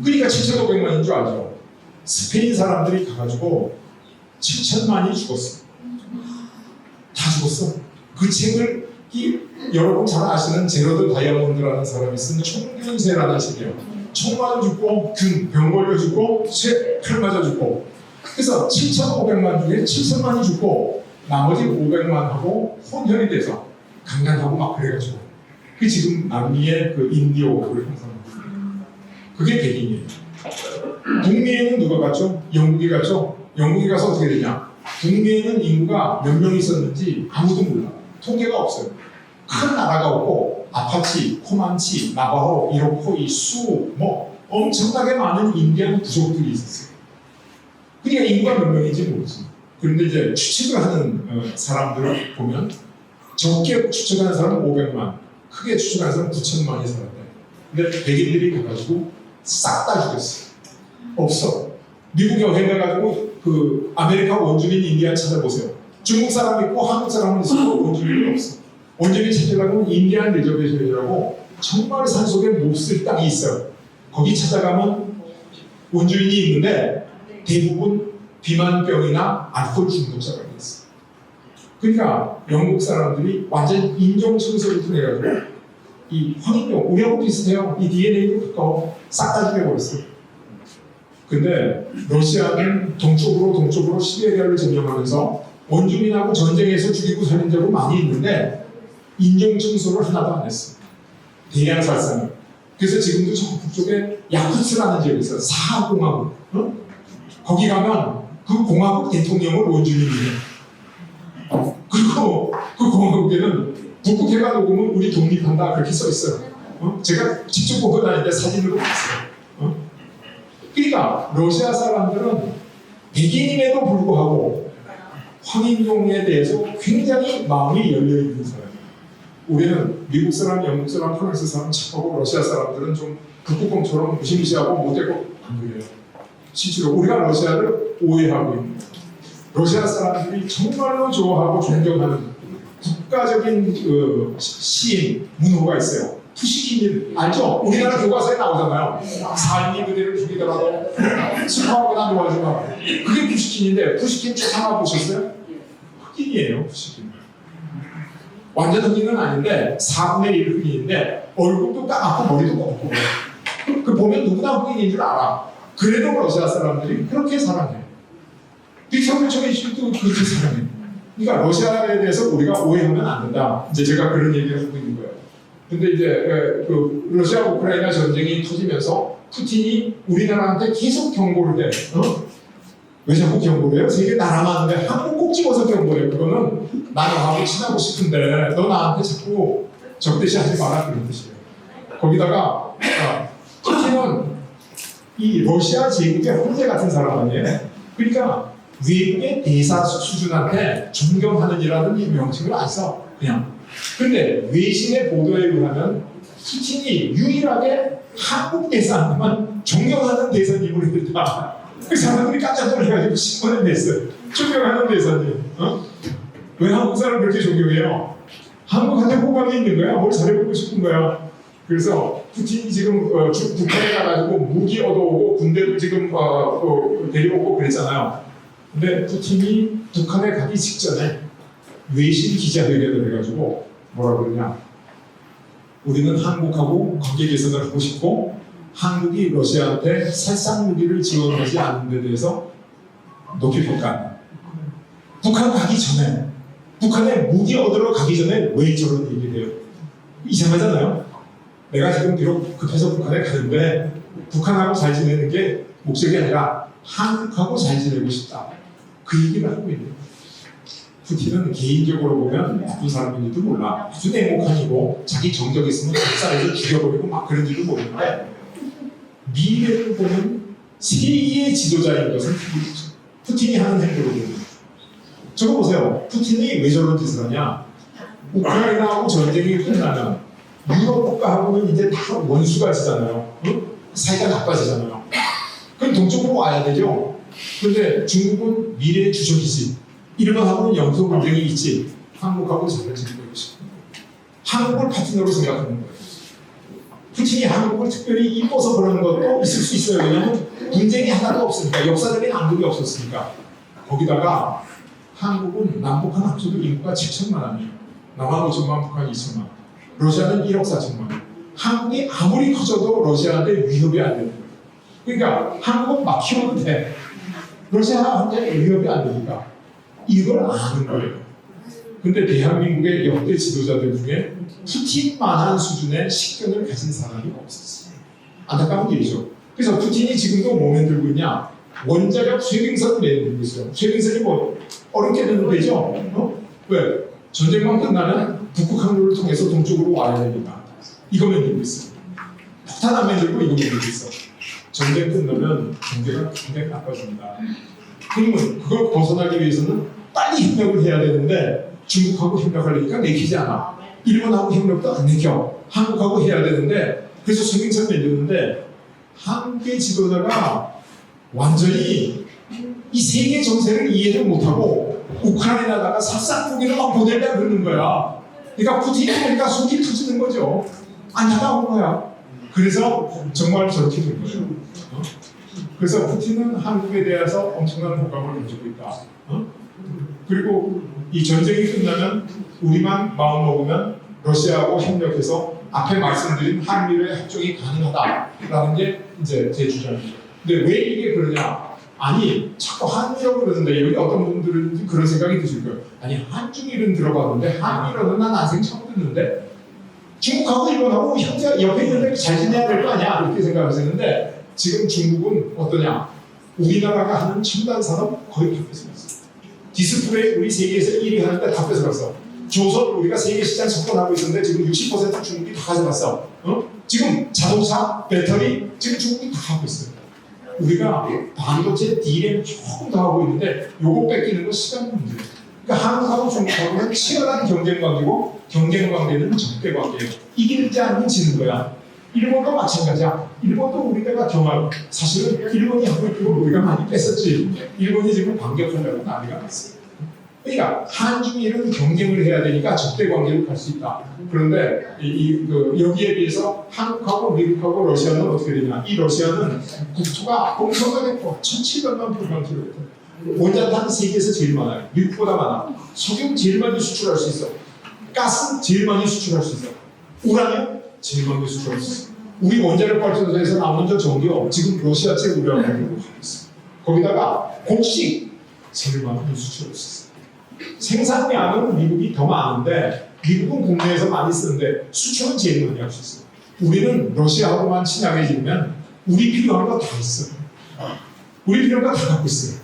그러니까 7,500만인 줄 알죠. 스페인 사람들이 가가지고 7천만이 죽었어. 다 죽었어. 그 책을 여러분 잘 아시는 제로드 다이아몬드라는 사람이 쓴 총균세라는 책이에요. 총 맞아 죽고 병 걸려 죽고 칼 맞아 죽고. 그래서 7,500만 중에 7천만이 죽고 나머지 500만하고 혼혈이 돼서 강간하고 막 그래가지고 그 지금 남미의 그 인디오를 형성하고 그게 백인이에요. 북미에는 누가 갔죠? 영국이 갔죠? 영국이 가서 어떻게 되냐? 북미에는 인구가 몇 명 있었는지 아무도 몰라. 통계가 없어요. 큰 나라가 없고 아파치, 코만치, 나바호, 이로코이, 수, 뭐 엄청나게 많은 인디안 부족들이 있었어요. 그러니까 인구가 몇 명인지 모르지. 그런데 이제 추측을 하는 사람들을 보면 적게 추측하는 사람은 500만, 크게 추측하는 사람은 9천만이 살았대. 근데 백인들이 가가지고 싹 다 죽였어. 없어. 미국 여행 가가지고 그 아메리카 원주민 인디안 찾아보세요. 중국 사람 있고 한국 사람은 있어도 원주민이 없어. 원주민 찾으려면 인디안 리저베이션이라고 정말 산속에 몹쓸 땅이 있어요. 거기 찾아가면 원주민이 있는데 대부분 비만병이나 알코올 중독자가 있어. 그러니까 영국 사람들이 완전 인종 청소부터 해가지고 이 황인종, 우리하고 비슷해요. 이 DNA도 가까워. 싹 다 죽여버렸어. 근데 러시아는 동쪽으로 시베리아를 점령하면서 원주민하고 전쟁에서 죽이고 살린 적은 많이 있는데 인종 청소를 하나도 안 했어. 대량 살상을. 그래서 지금도 저 북쪽에 야쿠츠라는 지역이 있어요. 사하공화국. 어? 거기 가면 그 공화국 대통령을 원주민이에요. 그리고 그 공화국에는 북극해가 녹으면 우리 독립한다 그렇게 써 있어요. 제가 직접 보고 다니는데 사진으로 봤어요. 그러니까 러시아 사람들은 백인임에도 불구하고 황인종에 대해서 굉장히 마음이 열려 있는 사람이에요. 우리는 미국 사람, 영국 사람, 프랑스 사람 착하고 러시아 사람들은 좀 북극곰처럼 무시무시하고 못되고 안 그래요. 실제로 우리가 러시아를 오해하고 있는 거예요. 러시아 사람들이 정말로 좋아하고 존경하는 국가적인 그 시인, 문호가 있어요. 푸시킨이 알죠? 우리나라 교과서에 나오잖아요. 삶이 그대를 죽이더라도 슬퍼하고 난 좋아하지만 그게 푸시킨인데 푸시킨 추상화 보셨어요? 흑인이에요. 푸시킨. 완전 흑인은 아닌데 4분의 1 흑인인데 얼굴도 까맣고 머리도 검고 그 보면 누구나 흑인인 줄 알아. 그래도 러시아 사람들이 그렇게 사랑해. 빅터블청의 실도 그렇게 사랑해. 그러니까 러시아에 대해서 우리가 오해하면 안 된다. 이제 제가 그런 얘기를 하고 있는 거예요. 근데 이제 그 러시아 우크라이나 전쟁이 터지면서 푸틴이 우리나라한테 계속 경고를 해. 왜 자꾸 경고를 해요? 세계 나라 많은데 한국 꼭 집어서 경고해요. 그거는 나 너하고 친하고 싶은데 너 나한테 자꾸 적대시하지 마라 그런 뜻이에요. 거기다가 푸틴은 이 러시아 제국의 황제 같은 사람 아니에요? 그러니까 외국의 대사 수준한테 존경하는이라는 명칭을 안 써. 그냥. 근데 외신의 보도에 의하면 푸틴이 유일하게 한국 대사님만 존경하는 대사님으로 했다. 그 사람들이 깜짝 놀라가지고 신문에 냈어요. 존경하는 대사님. 왜 한국 사람 그렇게 존경해요? 한국한테 호감이 있는 거야? 뭘 잘해보고 싶은 거야? 그래서 푸틴이 지금 북한에 가가지고 무기 얻어오고 군대도 지금 데려오고 그랬잖아요. 근데 푸틴이 북한에 가기 직전에 외신 기자회견을 해가지고 뭐라 그러냐? 우리는 한국하고 관계 개선을 하고 싶고 한국이 러시아한테 살상 무기를 지원하지 않는 데 대해서 높이 평가한다. 북한 가기 전에 북한에 무기 얻으러 가기 전에 왜 저런 얘기를 해요? 이상하잖아요. 내가 지금 비록 급해서 북한에 가는데 북한하고 잘 지내는 게 목적이 아니라 한국하고 잘 지내고 싶다. 그 얘기를 하고 있는 거예요. 푸틴은 개인적으로 보면 나쁜 사람인지도 몰라. 아주 냉혹한이고 자기 정적 있으면 박살내서 죽여버리고 막 그런지도 모르는데 미래를 보면 세계의 지도자인 것은 푸틴이 하는 행동이거든요. 저거 보세요. 푸틴이 왜 저런 짓을 하냐? 우크라이나하고 전쟁이 끝나면 유럽 국가하고는 이제 다 원수가 지잖아요. 응? 사이가 나빠지잖아요. 그럼 동쪽으로 와야 되죠. 그런데 중국은 미래의 주적이지. 이러면 하고는 영토 분쟁이 있지. 한국하고 전쟁을 지고 있습니다. 한국을 파트너로 생각하는 거예요. 푸틴이 한국을 특별히 이뻐서 그러는 것도 있을 수 있어요. 왜냐하면 분쟁이 하나도 없으니까. 역사적인 앙금이 없었으니까. 거기다가 한국은 남북한 합쳐도 인구가 7천만이에요. 남한 5천만, 북한 2천만. 러시아는 1억 4천만. 한국이 아무리 커져도 러시아한테 위협이 안 되는 거예요. 그러니까 한국은 막 키워도 돼. 러시아한테 위협이 안 되니까. 이걸 아는 거예요. 근데 대한민국의 역대 지도자들 중에 푸틴만한 수준의 식견을 가진 사람이 없었어요. 안타까운 일이죠. 그래서 푸틴이 지금도 뭐 만들고 있냐? 원자력 쇄빙선을 만들고 있어요. 쇄빙선이 뭐 어렵게 되는 되죠? 왜? 전쟁만 끝나면 북극 항로를 통해서 동쪽으로 와야 되니까. 이거 만들고 있어요. 폭탄 안 만들고 이거 만들고 있어. 전쟁 끝나면 경제가 굉장히 나빠집니다. 그러면 그걸 벗어나기 위해서는 빨리 협력을 해야 되는데 중국하고 협력하려니까 내키지 않아. 일본하고 협력도 안 내켜. 한국하고 해야 되는데 그래서 쇄빙선 만들었는데 한국의 지도자가 완전히 이 세계 정세를 이해를 못하고 우크라이나다가 살상무기를 막 보내려 그러는 거야. 그러니까 푸틴이 보니까 속이 터지는 거죠. 안타까운 거야. 그래서 정말 저렇게 된 거예요. 그래서 푸틴은 한국에 대해서 엄청난 호감을 가지고 있다. 그리고 이 전쟁이 끝나면 우리만 마음 먹으면 러시아하고 협력해서 앞에 말씀드린 한미일의 협정이 가능하다라는 게 이제 제 주장이에요. 근데 왜 이게 그러냐? 아니 자꾸 한미라고 그러는데 여기 어떤 분들은 그런 생각이 드실 거예요. 아니 한중일은 들어봤는데 한미로는 난 난생 처음 듣는데 중국하고 일본하고 형제 옆에 있는데 잘 지내야 될 거 아니야? 이렇게 생각하시는데 지금 중국은 어떠냐? 우리나라가 하는 첨단 산업 거의 다 뺏어갔어. 디스플레이 우리 세계에서 1위 하는데 다 뺏어갔어. 조선 우리가 세계 시장 석권하고 있었는데 지금 60% 중국이 다 가져갔어. 지금 자동차, 배터리 지금 중국이 다 하고 있어요. 우리가 반도체 D램 조금 더 하고 있는데 요거 뺏기는 건 시간 문제예요. 그러니까 한국하고 중국하고는 치열한 경쟁 관계고 경쟁 관계는 적대 관계예요. 이길지 아니면 지는 거야. 일본도 마찬가지야. 일본도 우리가 경험 사실은 일본이 하고 있고 우리가 많이 뺐었지. 일본이 지금 반격하려고 난리가 났어요. 그러니까 한중일은 경쟁을 해야 되니까 적대 관계로 갈 수 있다. 그런데 여기에 비해서 한국하고 미국하고 러시아는 어떻게 되냐? 이 러시아는 국토가 엄청나게 커. 1,700만 평방킬로미터. 원자탄 세계에서 제일 많아요. 미국보다 많아. 석유 제일 많이 수출할 수 있어. 가스 제일 많이 수출할 수 있어. 우라늄 제일 많이 수출할 수 있어. 우리 원자력 발전소에서 나오는 저 전기요. 지금 러시아제 우라늄으로 가고 있어. 거기다가 곡식 제일 많이 수출할 수 있어. 생산량은 미국이 더 많은데 미국은 국내에서 많이 쓰는데 수출은 제일 많이 할 수 있어요. 우리는 러시아하고만 친하게지면 우리 필요한 거 다 있어요. 우리 필요한 거 다 갖고 있어요.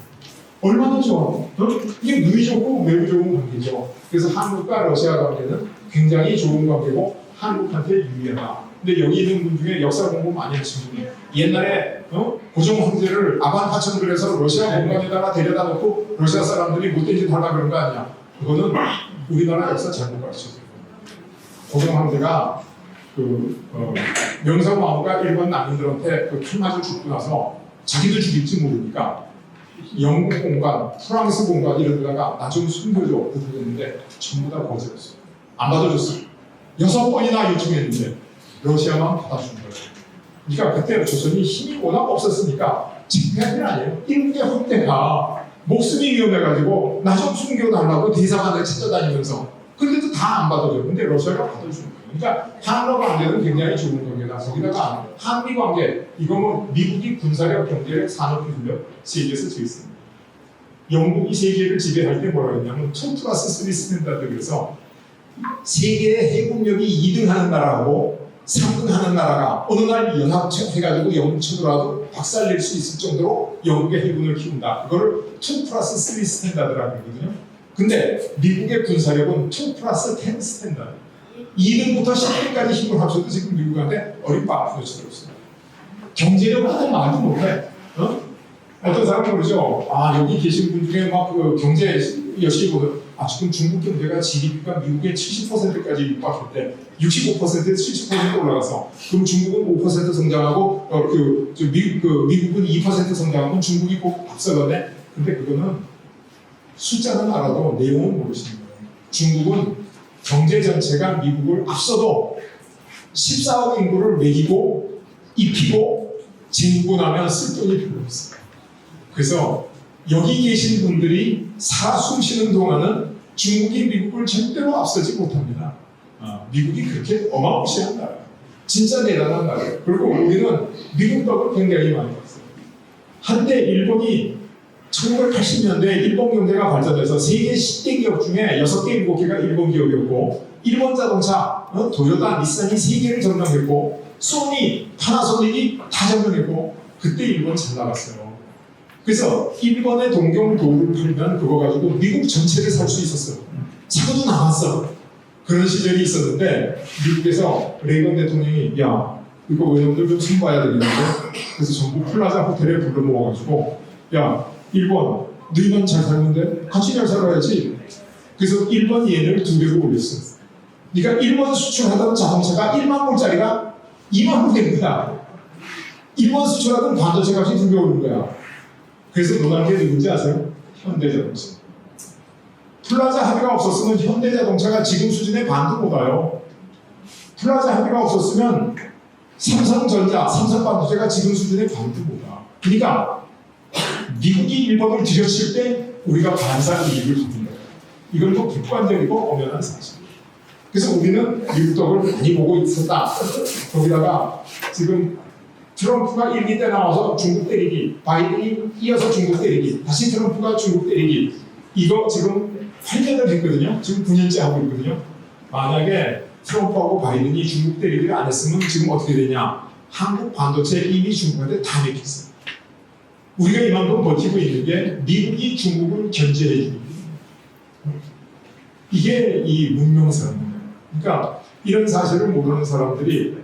얼마나 좋아. 이게 눈이 좋고 매우 좋은 관계죠. 그래서 한국과 러시아 관계는 굉장히 좋은 관계고 한국한테 유리하다. 근데 여기 있는 분 중에 역사 공부 많이 하신 분이 옛날에 고종 황제를 아반파천들에서 러시아 공간에다가 데려다 놓고 러시아 사람들이 못된 짓 하려고 그런 거 아니야. 그거는 우리나라 역사 잘못 가르쳐줘요. 고종 황제가 명성황후가 일본 난민들한테 칼 맞아 죽고 나서 자기도 죽일지 모르니까 영국 공간, 프랑스 공간 이런 데다가 나 좀 숨겨줘 그랬는데 전부 다 거절했어요. 안 받아줬어요. 6번이나 요청했는데 러시아만 받아준 거예요. 그러니까 그때 조선이 힘이 워낙 없었으니까 창피한 일 아니에요. 일국의 황제가 목숨이 위험해가지고 나 좀 숨겨달라고 대사관을 찾아다니면서 근데도 다 안 받아줘요. 근데 러시아가 받아준 거예요. 그러니까 한러 관계는 굉장히 좋은 관계다. 거기다가 한미 관계 이거 뭐 미국이 군사력, 경제력, 산업技術력 세계에서 제일 씁니다. 영국이 세계를 지배할 때 뭐라고 했냐면 2+3 스탠다드 그래서 세계의 해군력이 2등 하는 나라하고 3등 하는 나라가 어느 날 연합해가지고 영국 쳐들어와도 박살낼 수 있을 정도로 영국의 해군을 키운다. 그거를 2+3 스탠다드라고 그러거든요. 근데 미국의 군사력은 2+10 스탠다드. 2등부터 10등까지 힘을 합쳐도 지금 미국한테 어림바 부러치고 있어요. 경제력은 말도 못해. 어떤 사람은 그러죠. 아, 여기 계신 분 중에 막 그 경제 열심히 보면, 아, 지금 중국 경제가 GDP가 미국의 70%까지 육박했대. 65%에서 70% 올라가서. 그럼 중국은 5% 성장하고, 미국은 2% 성장하고 중국이 꼭 앞서가네? 근데 그거는 숫자는 알아도 내용은 모르시는 거예요. 중국은 경제 전체가 미국을 앞서도 14억 인구를 먹이고, 입히고, 징고 나면 쓸 돈이 별로 없어요. 그래서 여기 계신 분들이 살아 숨쉬는 동안은 중국이 미국을 절대로 앞서지 못합니다. 미국이 그렇게 어마무시한 나라예요. 진짜 대단한 나라예요. 그리고 우리는 미국 덕을 굉장히 많이 봤어요. 한때 일본이 1980년대에 일본 경제가 발전해서 세계 10대 기업 중에 6개, 7개가 일본 기업이었고, 일본 자동차, 도요타, 닛산이 세계를 점령했고, 소니, 파나소닉이 다 점령했고, 그때 일본 잘 나갔어요. 그래서 일본의 동경도를 팔면 그거 가지고 미국 전체를 살 수 있었어요. 차고도 나왔어. 그런 시절이 있었는데 미국에서 레이건 대통령이 야 이거 외놈들 좀 손봐야 되겠는데, 그래서 전부 플라자 호텔에 불러 모아가지고 야 일본 너희만 잘 살는데 같이 잘 살아야지. 그래서 일본 예를 2배로 올렸어. 네가 일본 수출하던 자동차가 1만 불짜리가 2만 불 된 거야. 일본 수출하던 반도체 값이 2배 오른 거야. 그래서 논한 게 누군지 아세요? 현대자동차. 플라자 합의가 없었으면 현대자동차가 지금 수준의 반도 못 와요. 플라자 합의가 없었으면 삼성전자, 삼성반도체가 지금 수준의 반도 못 와. 그러니까 미국이 일본을 들여칠 때 우리가 반사 이익을 받는 거예요. 이건 또 객관적이고 엄연한 사실이에요. 그래서 우리는 미국 덕을 많이 보고 있었다. 거기다가 지금 트럼프가 1기 때 나와서 중국 때리기, 바이든이 이어서 중국 때리기, 다시 트럼프가 중국 때리기, 이거 지금 8년을 했거든요. 지금 9년째 하고 있거든요. 만약에 트럼프하고 바이든이 중국 때리기를 안 했으면 지금 어떻게 되냐? 한국 반도체 이미 중국한테 다 맥혔어요. 우리가 이만큼 버티고 있는 게 미국이 중국을 견제해 주는 거예요. 이게 이 문명사입니다. 그러니까 이런 사실을 모르는 사람들이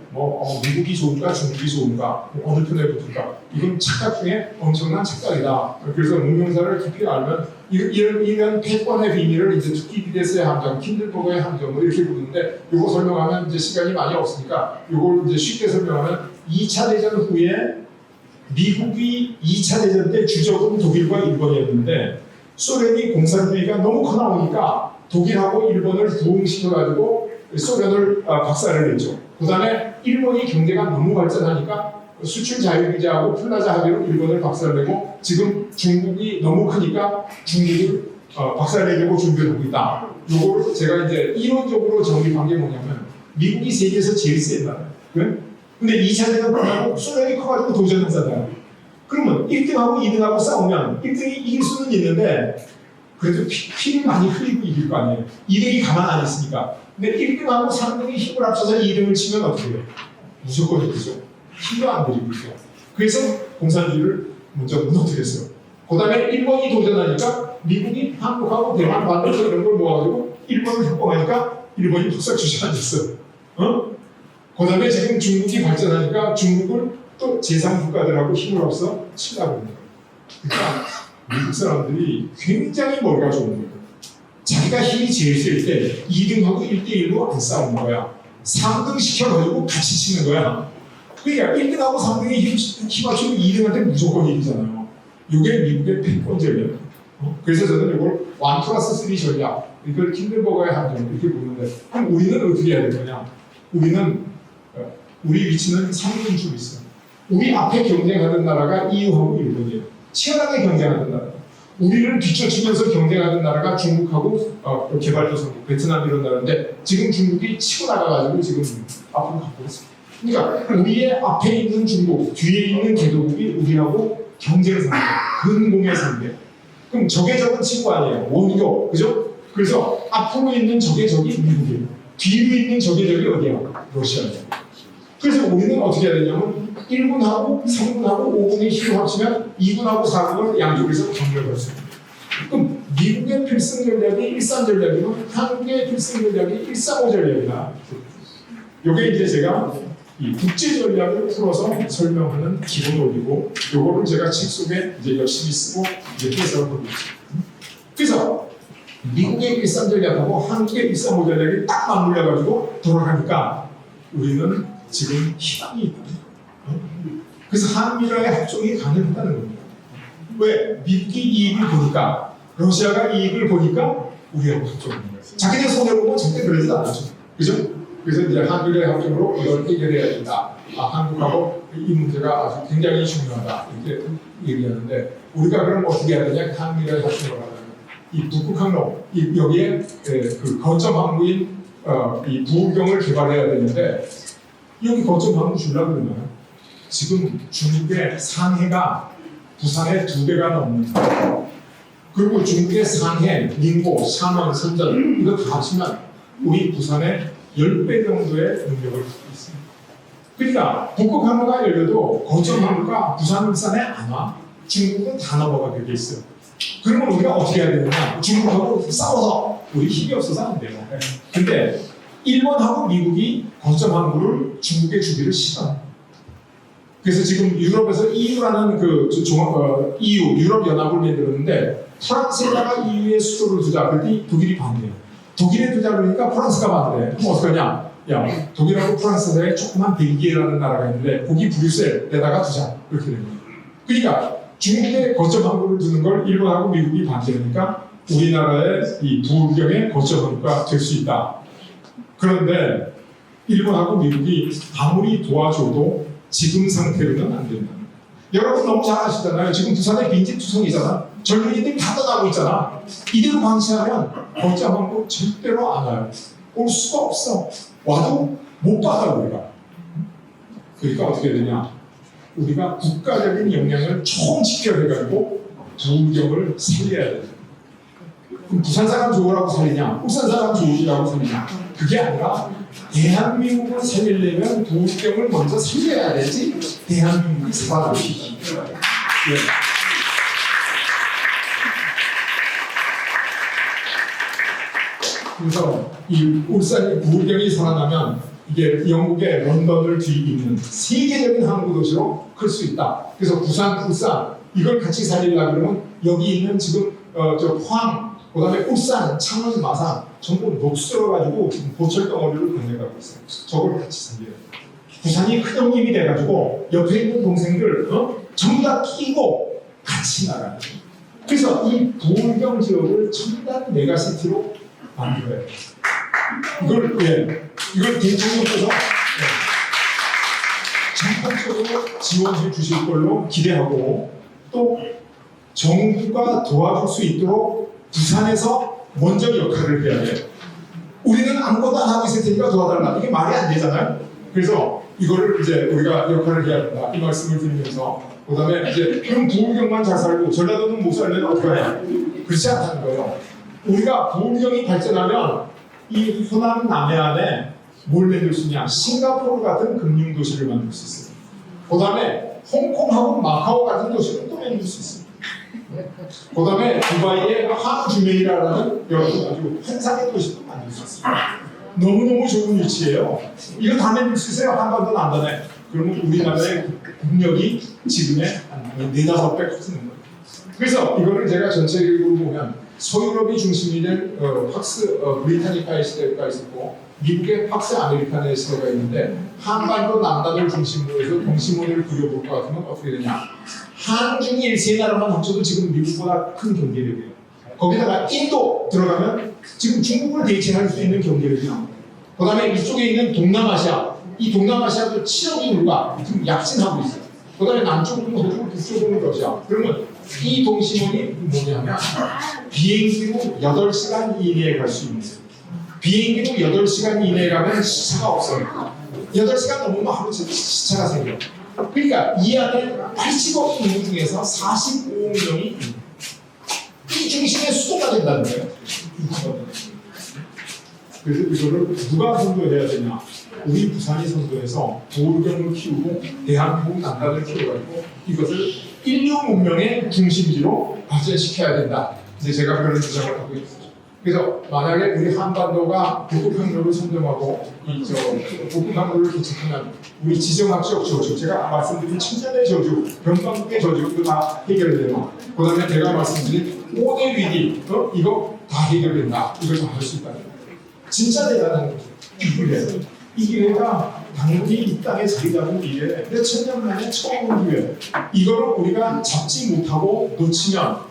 미국이 좋은가 중국이 좋은가 어느 편에 붙을까, 이건 착각 중에 엄청난 착각이다. 그래서 문명사를 깊이 알면 이런 패권의 비밀을 이제 투키디데스의 함정, 킨들버그의 함정 이렇게 부르는데, 이거 설명하면 이제 시간이 많이 없으니까 이걸 이제 쉽게 설명하면 2차 대전 후에 미국이 2차 대전 때 주적은 독일과 일본이었는데, 소련이 공산주의가 너무 커 나오니까 독일하고 일본을 부흥시켜가지고 소련을 박살을 냈죠. 그 다음에 일본이 경제가 너무 발전하니까 수출 자유규제하고 플라자 합의로 일본을 박살내고, 지금 중국이 너무 크니까 중국을 박살내려고 준비를 하고 있다. 요걸 제가 이제 이론적으로 정립한 게 뭐냐면, 미국이 세계에서 제일 센 나라예요. 근데 2차 대전 끝나고 소련이 커가지고 도전하잖아요. 그러면 1등하고 2등하고 싸우면 1등이 이길 수는 있는데 그래도 피를 많이 흘리고 이길 거 아니에요. 2등이 가만 안 있으니까. 근데 1등하고 3등이 힘을 합쳐서 2등을 치면 어떻게 해요? 무조건 이기죠. 힘도 안 들이고 있죠. 그래서 공산주의를 먼저 무너뜨렸어요. 그 다음에 일본이 도전하니까 미국이 한국하고 대만 반도체 이런 걸 모아가지고 일본을 협박하니까 일본이 푹싹 주저앉았어요. 그 다음에 지금 중국이 발전하니까 중국을 또 제3국가들하고 힘을 합쳐 치려고 합니다. 그러니까 미국 사람들이 굉장히 머리가 좋은 거예요. 자기가 힘이 제일 셀 때 2등하고 1대1로 안 싸우는 거야. 3등 시켜가지고 같이 치는 거야. 그러니까 1등하고 3등이 힘 합치면 2등한테 무조건 이기잖아요. 이게 미국의 패권 전략이에요. 그래서 저는 이걸 1+3 전략, 이걸 킨들버거의 함정 이렇게 부르는데, 그럼 우리는 어떻게 해야 될 거냐? 우리 위치는 3인줄 있어요. 우리 앞에 경쟁하는 나라가 EU하고 일본이에요. 치열하게 경쟁하는 나라. 우리를 뒤쫓으면서 경쟁하는 나라가 중국하고 개발도상국, 베트남 이런 나라인데, 지금 중국이 치고 나가가지고 지금 앞으로 가고 있습니다. 그러니까 우리의 앞에 있는 중국, 뒤에 있는 개도국이 우리하고 경쟁 상대, 근공의 상대. 그럼 적의 적은 친구 아니에요. 원교, 그죠? 그래서 앞으로 있는 적의 적이 미국이에요. 뒤로 있는 적의 적이 어디야? 러시아예요. 그래서 우리는 어떻게 해야 되냐면 1군하고 3군하고 5군의 힘을 합치면 2군하고 4군을 양쪽에서 경멸할 수 있습니다. 그럼 미국의 필승 전략이 1.3 전략이고 한국의 필승 전략이 1.35 전략이다. 요게 이제 제가 이 국제 전략을 풀어서 설명하는 기본 원리고 요거를 제가 책 속에 이제 열심히 쓰고 이제 해석을 하고 있습니다. 그래서 미국의 1.3 전략하고 한국의 1.35 전략이 딱 맞물려가지고 돌아가니까 우리는 지금 희망이 있다. 그래서 한미라의 합종이 가능하다는 겁니다. 왜? 미국이 이익을 보니까 러시아가 이익을 보니까 우리하고 합종하는 거예요. 자기네 손해보면 절대 그러지 않죠. 그죠? 그래서 이제 한미라의 합종으로 이걸 해결해야 된다. 한국하고 이 문제가 아주 굉장히 중요하다. 이렇게 얘기하는데 우리가 그럼 어떻게 해야 되냐? 한미라의 합종을 하려면 이 북극 항로, 여기에 그 거점 항구인 이 부울경을 개발해야 되는데 여기 거점 항구 주려고 그러면 지금 중국의 상해가 부산의 2배가 넘는 거예요. 그리고 중국의 상해, 닝고, 샤먼, 선전 이거 다 합치면 우리 부산의 10배 정도의 능력을 갖고 있습니다. 그러니까 북극 항로가 열려도 거점 항로가 부산, 울산에 안 와. 중국은 다 넘어가게 돼 있어요. 그러면 우리가 어떻게 해야 되느냐? 중국하고 싸워서 우리 힘이 없어서 안 돼요. 근데 일본하고 미국이 거점 항구를 중국에 주기를 싫어요. 그래서 지금 유럽에서 EU라는 EU 유럽 연합을 만들었는데 프랑스에다가 EU의 수조를 두자 그랬더니 독일이 반대해요. 독일에 두자 그러니까 프랑스가 반대해. 그럼 어떡하냐? 야, 독일하고 프랑스 사이에 조그만 벨기에라는 나라가 있는데 거기 브뤼셀에다가 두자 이렇게 됩니다. 그러니까 중국의 거점 항구를 두는 걸 일본하고 미국이 반대하니까 우리나라의 이 부울경의 거점 항구가 될 수 있다. 그런데 일본하고 미국이 아무리 도와줘도 지금 상태로는 안 된다. 여러분 너무 잘 아시잖아요. 지금 부산에 빈집투성이잖아. 젊은이들이 다 떠나고 있잖아. 이대로 방치하면 거점 항구 절대로 안 와요. 올 수가 없어. 와도 못 받아 우리가. 그러니까 어떻게 되냐? 우리가 국가적인 역량을 총집결해가지고 부울경을 살려야 돼. 그럼 부산 사람 좋으라고 살리냐? 울산 사람 좋으라고 살리냐? 그게 아니라 대한민국을 살리려면 부울경을 먼저 살려야 되지 대한민국이 살아남기. 예. 그래서 이 울산이 부울경이 살아나면 이게 영국의 런던을 뒤이는 세계적인 항구 도시로 클 수 있다. 그래서 부산, 울산 이걸 같이 살리려고 그러면 여기 있는 지금 저 포항, 그다음에 울산, 창원, 마산 전부 녹슬어가지고 지금 보철 덩어리를 건네가고 있어요. 저걸 같이 살려야 돼요. 부산이 큰 형님이 돼가지고 옆에 있는 동생들 전부 다 끼고 같이 나가는 거예요. 그래서 이 부울경 지역을 첨단 메가시티로 만들어야 돼요. 이걸 대통령께서 전폭적으로 지원해 주실 걸로 기대하고 또 정부가 도와줄 수 있도록 부산에서 먼저 역할을 해야 돼요. 우리는 아무것도 안 하고 있을 테니까 도와달라. 이게 말이 안 되잖아요. 그래서 이거를 이제 우리가 역할을 해야 된다. 이 말씀을 드리면서 그다음에 이제 그럼 부울경만 잘 살고 전라도는 못 살면 어떻게 하냐? 그렇지 않다는 거예요. 우리가 부울경이 발전하면 이 호남 남해안에 뭘 만들 수 있냐? 싱가포르 같은 금융 도시를 만들 수 있어요. 그다음에 홍콩하고 마카오 같은 도시를 또 만들 수 있어요. 그다음에 두바이의 항주메이라라는 여러분 아주 환상의 도시도 만들 수 있어요. 너무너무 좋은 위치예요. 이거 다 만들 수 있어요. 한반도 남단에. 그러면 우리나라의 국력이 지금의 한 4-5배 커지는 거예요. 그래서 이거를 제가 전체적으로 보면 서유럽이 중심이 된 브리타니카의 시대가 있었고 미국의 팍스 아메리카의 시대가 있는데 한반도 남단을 중심으로 해서 동시모델을 그려볼 것 같으면 어떻게 되냐? 한중일 세 나라만 합쳐도 지금 미국보다 큰 경제력이에요. 거기다가 인도 들어가면 지금 중국을 대체할 수 있는 경제력이 나옵니다. 그 다음에 이쪽에 있는 동남아시아, 이 동남아시아도 7억 인구가 지금 약진하고 있어요. 그 다음에 남쪽은 호주, 북쪽은 러시아. 그러면 이 동시몬이 뭐냐면 비행기로 8시간 이내에 갈 수 있는 거예요. 비행기로 8시간 이내에 가면 시차가 없어요. 8시간 넘으면 하루 시차가 생겨요. 그러니까 이 안에 80억 인구 중에서 45명이 이 중심의 수도가 된다는 거예요. 그래서 이거를 누가 선도해야 되냐? 우리 부산이 선도해서 부울경을 키우고 대한민국 남단을 키워가지고 이것을 인류 문명의 중심지로 발전시켜야 된다. 이제 제가 그런 주장을 하고 있어요. 그래서 만약에 우리 한반도가 북극항로를 선점하고 북극항로를 개척하면 우리 지정학적 저주, 제가 말씀드린 천년의 저주, 변방국의 저주 이거 다 해결돼요. 그다음에 제가 말씀드린 5대 위기 이거 다 해결된다. 이걸 다 할 수 있다. 진짜 대단한 기회예요. 이 기회가 당분이 이 땅에 자리 잡은 기회, 몇천 년 만에 처음 온 기회. 이거를 우리가 잡지 못하고 놓치면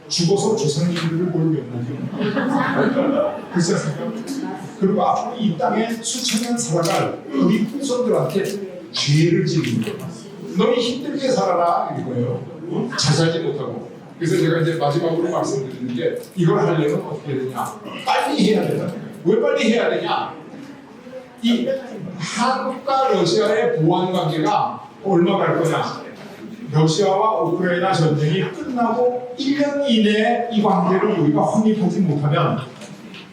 죽어서 조상님들을 볼 명목이에요. 그렇지 않습니까? 그리고 앞으로 이 땅에 수천 년 살아갈 우리 후손들한테 죄를 지는 거예요. 너희 힘들게 살아라 이거예요. 잘 살지 못하고. 그래서 제가 이제 마지막으로 말씀드리는 게 이걸 하려면 어떻게 되냐? 빨리 해야 된다. 왜 빨리 해야 되냐? 이 한국과 러시아의 보안 관계가 얼마 갈 거냐? 러시아와 우크라이나 전쟁이 끝나고 1년 이내에 이 관계를 우리가 확립하지 못하면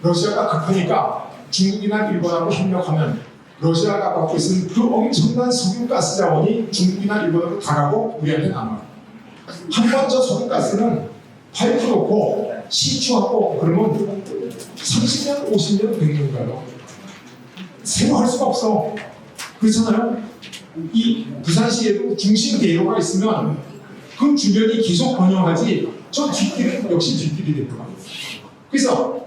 러시아가 급하니까 중국이나 일본하고 협력하면 러시아가 갖고 있는 그 엄청난 석유가스 자원이 중국이나 일본으로 다 가고 우리한테 남아요. 한 번 저 석유가스는 파이프 놓고 시추하고 그러면 30년, 50년, 100년 가요. 새로 할 수가 없어. 그렇잖아요? 이 부산시에도 중심 대로가 있으면 그 주변이 계속 번영하지 저 뒷길은 역시 뒷길이 됩니다. 그래서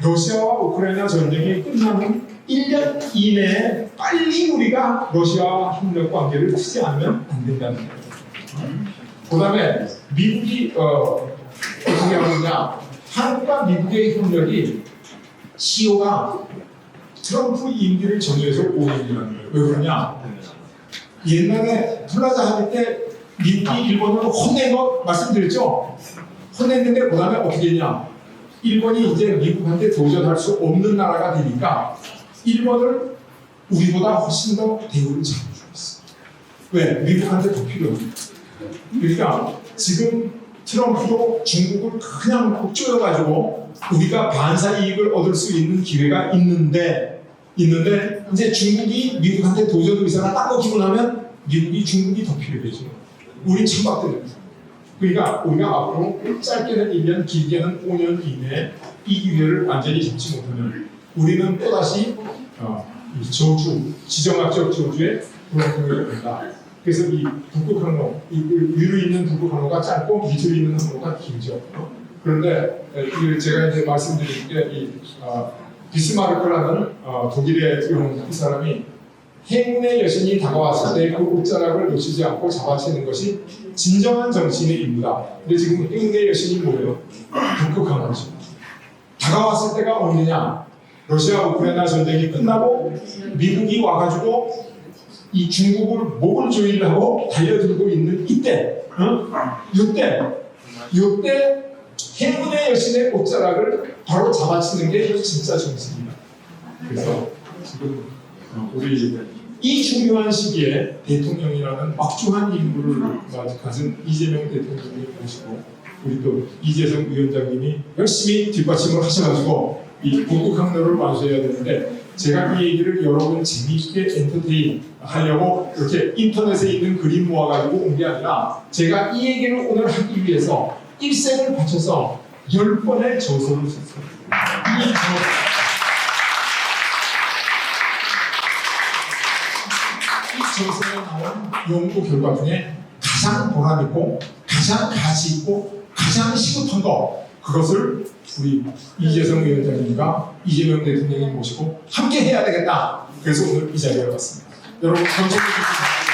러시아와 우크라이나 전쟁이 끝나는 1년 이내에 빨리 우리가 러시아와 협력 관계를 트지 않으면 안 된다는 거예요. 그 다음에 미국이 어떻게 하느냐, 한국과 미국의 협력이 CEO가 트럼프 임기를 전후해서 5년이라는 거예요. 왜 그러냐? 옛날에 플라자 합의 때 미국이 일본을 혼낸 거 말씀드렸죠? 혼냈는데 그 다음에 어떻게 했냐? 일본이 이제 미국한테 도전할 수 없는 나라가 되니까 일본을 우리보다 훨씬 더 대우를 잘해주고 있어. 왜? 미국한테 더 필요해. 그러니까 지금 트럼프도 중국을 그냥 콕 조여가지고 우리가 반사 이익을 얻을 수 있는 기회가 있는데 이제 중국이 미국한테 도전 의사가 딱 먹히고 나면 미국이 중국이 더 필요해져. 우린 천박대입니다. 그러니까 우리가 앞으로 짧게는 1년, 길게는 5년 이내에 이 기회를 완전히 잡지 못하면 우리는 또다시 이 저주, 지정학적 저주에 불안정하게 된다. 그래서 이 북극항로, 위로 있는 북극항로가 짧고 밑으로 있는 항로가 길죠. 그런데 제가 이제 말씀드린 게 비스마르크라는 독일의 이 사람이 행운의 여신이 다가왔을 때 그 옷자락을 놓치지 않고 잡아채는 것이 진정한 정치인의 임무다. 근데 지금 행운의 여신이 뭐예요? 북극항로죠. 다가왔을 때가 언제냐? 러시아 우크라이나 전쟁이 끝나고 미국이 와가지고 이 중국을 목을 조이려고 달려들고 있는 이때, 이때 행운의 여신의 옷자락을 바로 잡아치는 게 진짜 정치입니다. 그래서 지금 우리 이 중요한 시기에 대통령이라는 막중한 임무를 가진 이재명 대통령을 모시고 우리 또 이재성 위원장님이 열심히 뒷받침을 하셔가지고 이 북극항로를 완수해야 되는데 제가 이 얘기를 여러분 재미있게 엔터테인 하려고 이렇게 인터넷에 있는 그림 모아가지고 온 게 아니라 제가 이 얘기를 오늘 하기 위해서 일생을 바쳐서 10번의 저서를 썼어요. 이 저서에 나온 연구 결과 중에 가장 보람있고 가장 가치 있고 가장 시급한 거, 그것을 우리 이재성 위원장님과 이재명 대통령이 모시고 함께 해야 되겠다. 그래서 오늘 이 자리에 왔습니다. 여러분 감사합니다.